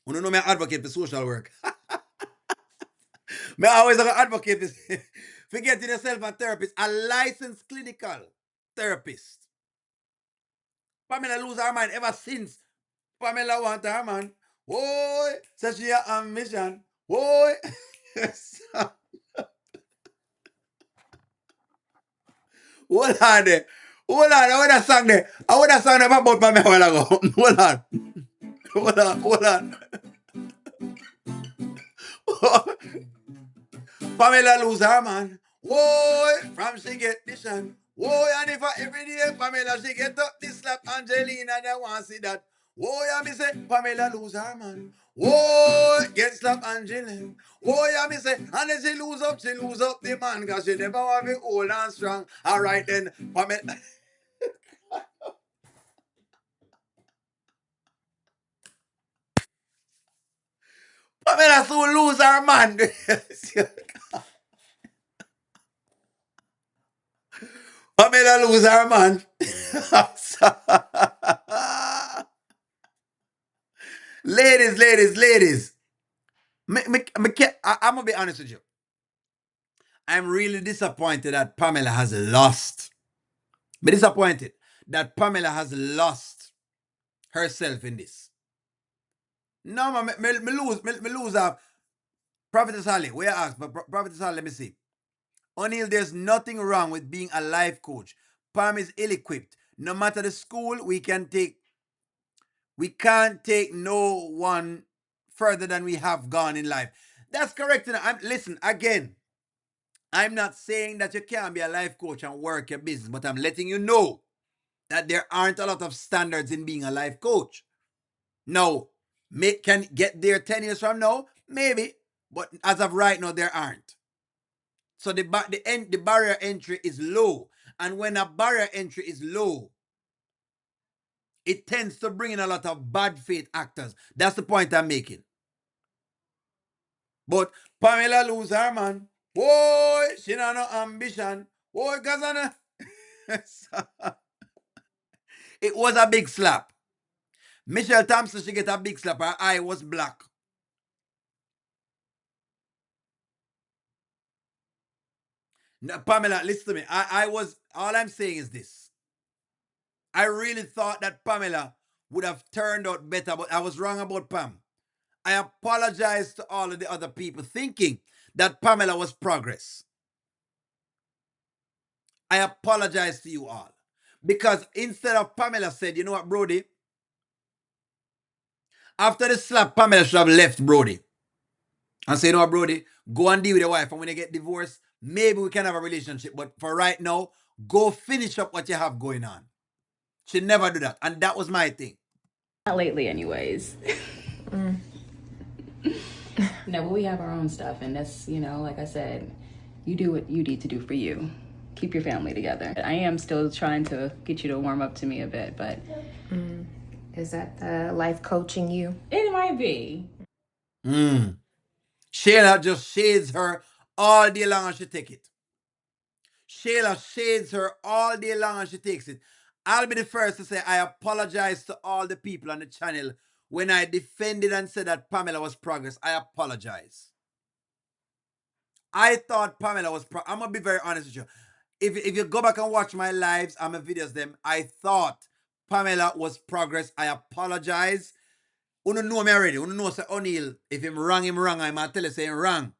You know, me advocate for social work. Me always advocate Forgetting yourself a therapist, a licensed clinical therapist. Pamela lose her mind ever since Pamela want her man. Boy, says she a ambition. Boy. Hold on there. Hold on, I want that song there. I want that song there about Pamela a while ago. Hold on. Hold on, hold on. Pamela lose her man. Whoa, from she get this shan. Whoa, and if every day Pamela she get up this slap Angelina, they want see that. Whoa, yeah, me say Pamela lose her man. Whoa, get slap Angelina. Whoa, yeah, me say, and then she lose up the man, cause she never want to be old and strong. All right then, Pamela. Pamela soon lose her man. Pamela lose her man. ladies. I'm gonna be honest with you. I'm really disappointed that Pamela has lost. Be disappointed that Pamela has lost herself in this. No, man, me lose Prophetess Holly, where you ask, but Prophetess Holly, let me see. O'Neill, there's nothing wrong with being a life coach. Pam is ill-equipped. No matter the school, we can't take no one further than we have gone in life. That's correct. Listen, again, I'm not saying that you can't be a life coach and work your business, but I'm letting you know that there aren't a lot of standards in being a life coach. No, can get there 10 years from now, maybe, but as of right now, there aren't. So the barrier entry is low, and when a barrier entry is low, it tends to bring in a lot of bad faith actors. That's the point I'm making. But Pamela lose her man. Boy, she not no ambition. Boy, Gazana. It was a big slap. Michelle Thompson, she get a big slap. Her eye was black. Now, Pamela, listen to me. All I'm saying is this. I really thought that Pamela would have turned out better, but I was wrong about Pam. I apologize to all of the other people thinking that Pamela was progress. I apologize to you all. Because instead of Pamela said, you know what, Brody? After the slap, Pamela should have left Brody. And say, you know what, Brody? Go and deal with your wife. And when you get divorced, maybe we can have a relationship. But for right now, go finish up what you have going on. She never do that. And that was my thing. Not lately, anyways. No, but we have our own stuff, and that's, like I said, you do what you need to do for you. Keep your family together. I am still trying to get you to warm up to me a bit, but Is that the life coaching you? it might be. Shayla just shades her all day long and she take it. Shayla shades her all day long and she takes it. I'll be the first to say I apologize to all the people on the channel when I defended and said that Pamela was progress. I apologize. I thought Pamela was I'm going to be very honest with you. If you go back and watch my lives and my videos, I thought Pamela was progress. I apologize. You know me already. You know say O'Neill, if him wrong, I'm going to tell you say him wrong.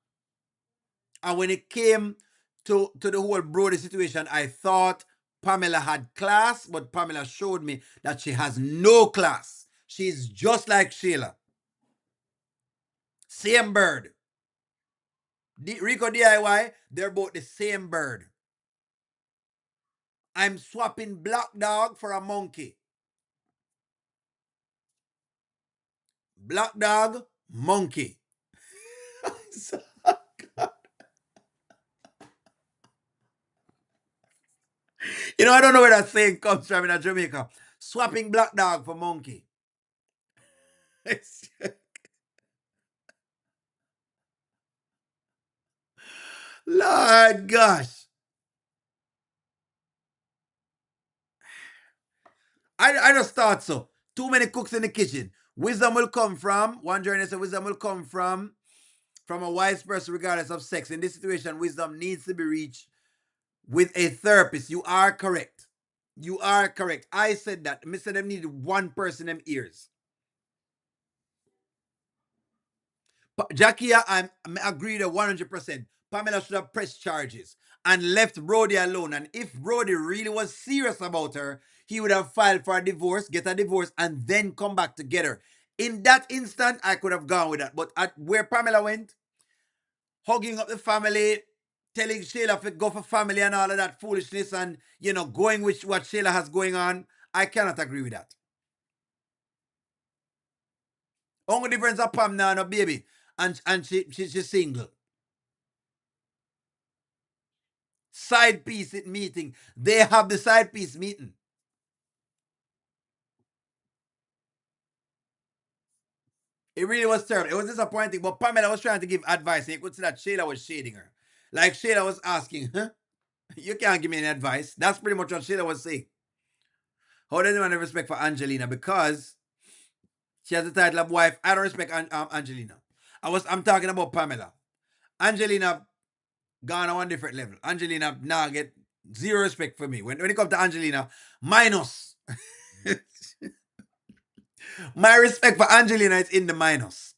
And when it came to the whole Brody situation, I thought Pamela had class, but Pamela showed me that she has no class. She's just like Shayla. Same bird. Rico DIY, they're both the same bird. I'm swapping black dog for a monkey. Black dog, monkey. I don't know where that saying comes from in Jamaica. Swapping black dog for monkey. Lord gosh. I just thought so. Too many cooks in the kitchen. Wisdom will come from, one journalist said wisdom will come from from a wise person regardless of sex. In this situation, wisdom needs to be reached with a therapist. You are correct. You are correct. I said that. I said them needed one person in them ears. Jackie, I agree with 100%. Pamela should have pressed charges and left Brody alone. And if Brody really was serious about her, he would have filed for a divorce, get a divorce, and then come back together. In that instant, I could have gone with that. But at where Pamela went, hugging up the family, telling Shayla to go for family and all of that foolishness and, going with what Shayla has going on, I cannot agree with that. Only difference of Pam now, no baby, and she's single. Side piece meeting. They have the side piece meeting. It really was terrible. It was disappointing, but Pamela was trying to give advice, and you could see that Shayla was shading her. Like Shayla was asking, huh? You can't give me any advice. That's pretty much what Shayla was saying. How does anyone have respect for Angelina? Because she has the title of wife. I don't respect Angelina. I'm talking about Pamela. Angelina gone on one different level. Angelina now get zero respect for me. When it comes to Angelina, minus. My respect for Angelina is in the minus.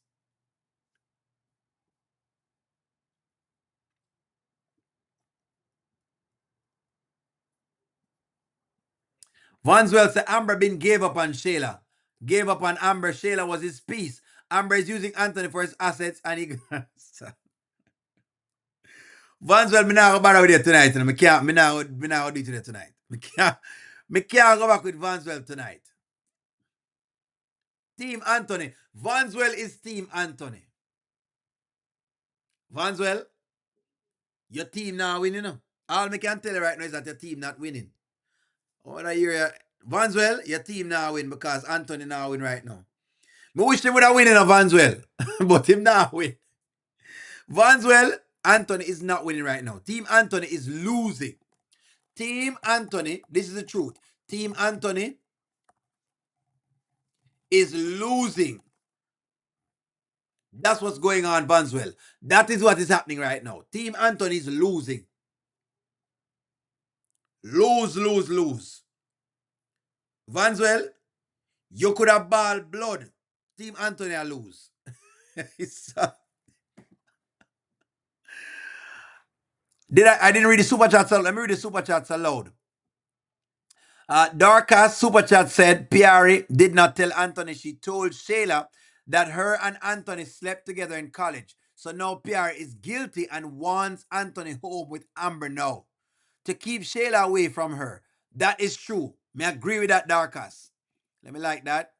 Vanswell said Amber been gave up on Shayla. Gave up on Amber. Shayla was his piece. Amber is using Anthony for his assets and he Vanswell, me not go bother with you tonight. Me not do it tonight. Me can't go back with Vanswell tonight. Team Anthony. Vanswell is Team Anthony. Vanswell, your team now winning. All me can tell you right now is that your team not winning. When I hear you, Vanswell, your team now win because Anthony now win right now. Me wish they would have winning a Vanswell, but him now win. Vanswell, Anthony is not winning right now. Team Anthony is losing. Team Anthony, this is the truth. Team Anthony is losing. That's what's going on, Vanswell. That is what is happening right now. Team Anthony is losing. Lose. Vanswell, you could have balled blood. Team Anthony will lose. I didn't read the super chats. Let me read the super chats aloud. Dorcas super chat said Piarry did not tell Anthony. She told Shayla that her and Anthony slept together in college. So now Piarry is guilty and wants Anthony home with Amber now to keep Shayla away from her. That is true. May I agree with that, Dorcas? Let me like that.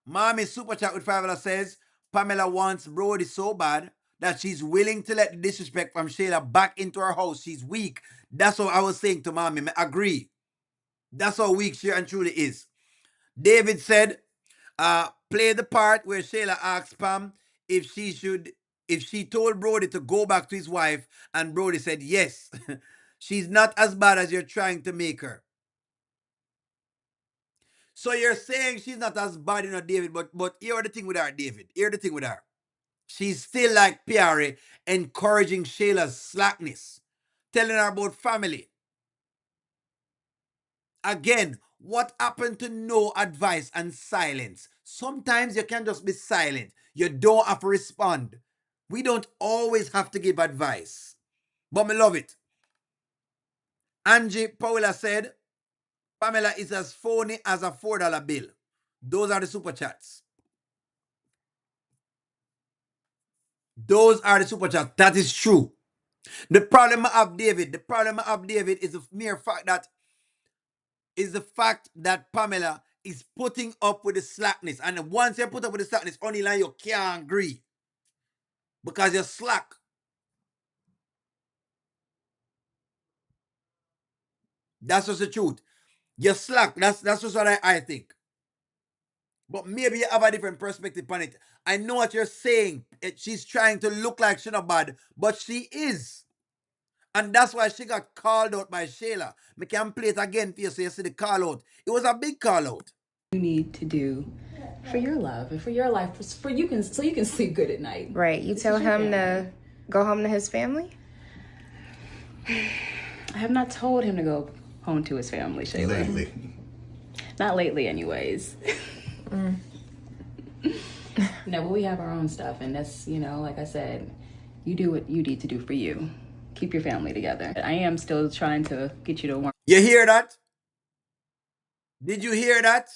Mommy super chat with $5 says Pamela wants Brody so bad that she's willing to let the disrespect from Shayla back into her house. She's weak. That's what I was saying to Mommy. I agree. That's how weak she and truly is. David said, play the part where Shayla asked Pam if she told Brody to go back to his wife, and Brody said yes. She's not as bad as you're trying to make her. So you're saying she's not as bad, David, but here the thing with her, David. Here the thing with her. She's still like Piarry, encouraging Shayla's slackness, telling her about family. Again, what happened to no advice and silence? Sometimes you can just be silent. You don't have to respond. We don't always have to give advice. But me love it. Angie Paula said, Pamela is as phony as a $4 bill. Those are the super chats. Those are the super chats. That is true. The problem of David is the mere fact that Pamela is putting up with the slackness. And once you put up with the slackness, only line you can't agree. Because you're slack. That's just the truth. You're slack. That's just what I think. But maybe you have a different perspective on it. I know what you're saying. She's trying to look like she's not bad, but she is. And that's why she got called out by Shayla. We can play it again for you so you see the call out. It was a big call out. You need to do For your love and for your life, for you can so you can sleep good at night. Right. You tell him to go home to his family? I have not told him to go home to his family, Shayla. Lately. Not lately, anyways. No, but we have our own stuff, and that's, you know, like I said, you do what you need to do for you. Keep your family together. I am still trying to get you to warm. You hear that? Did you hear that?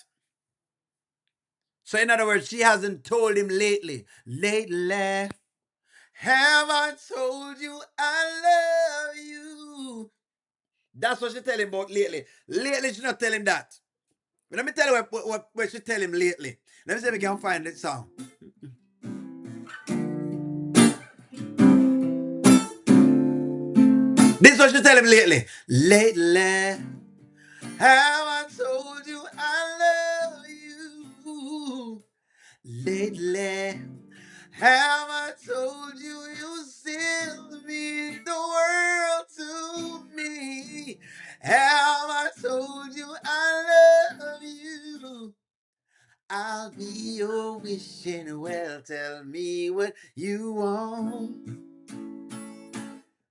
So in other words, she hasn't told him lately. Lately, have I told you I love you? That's what she tell him about lately. Lately, she not tell him that. But let me tell you what she tell him lately. Let me see if we can find that song. This is what she tell him lately. Lately, have I told you I love you? Lately, have I told you you still mean the world to me? Have I told you I love you? I'll be your wishing well. Tell me what you want.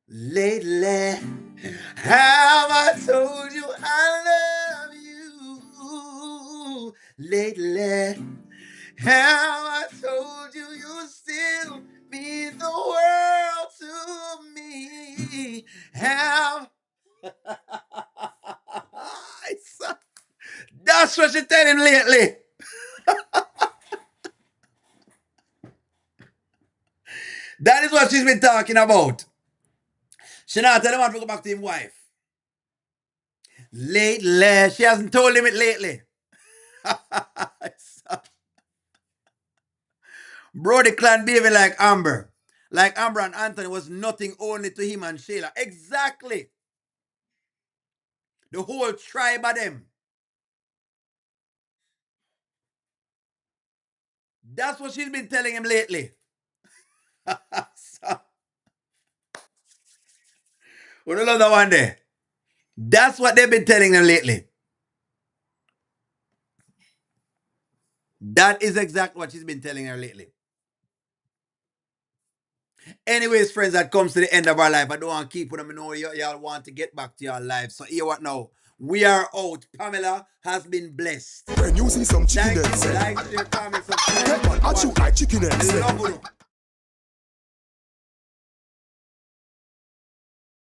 Lately, have I told you I love you? Lately, have I told you you still mean the world to me? Have That's what she tell him lately. That is what she's been talking about. She not tell him want to go back to his wife. Lately, she hasn't told him it lately. Brody clan behaving like Amber. Like Amber and Anthony was nothing only to him and Shayla. Exactly. The whole tribe of them. That's what she's been telling him lately. What another one there? That's what they've been telling them lately. That is exactly what she's been telling her lately. Anyways, friends, that comes to the end of our life. I don't want to keep with them. I know y'all want to get back to your lives. So here what now? We are out. Pamela has been blessed. When you see some chicken Thank eggs, you. Like, share, comment, hey man, I subscribe. chew like chicken eggs. I love you.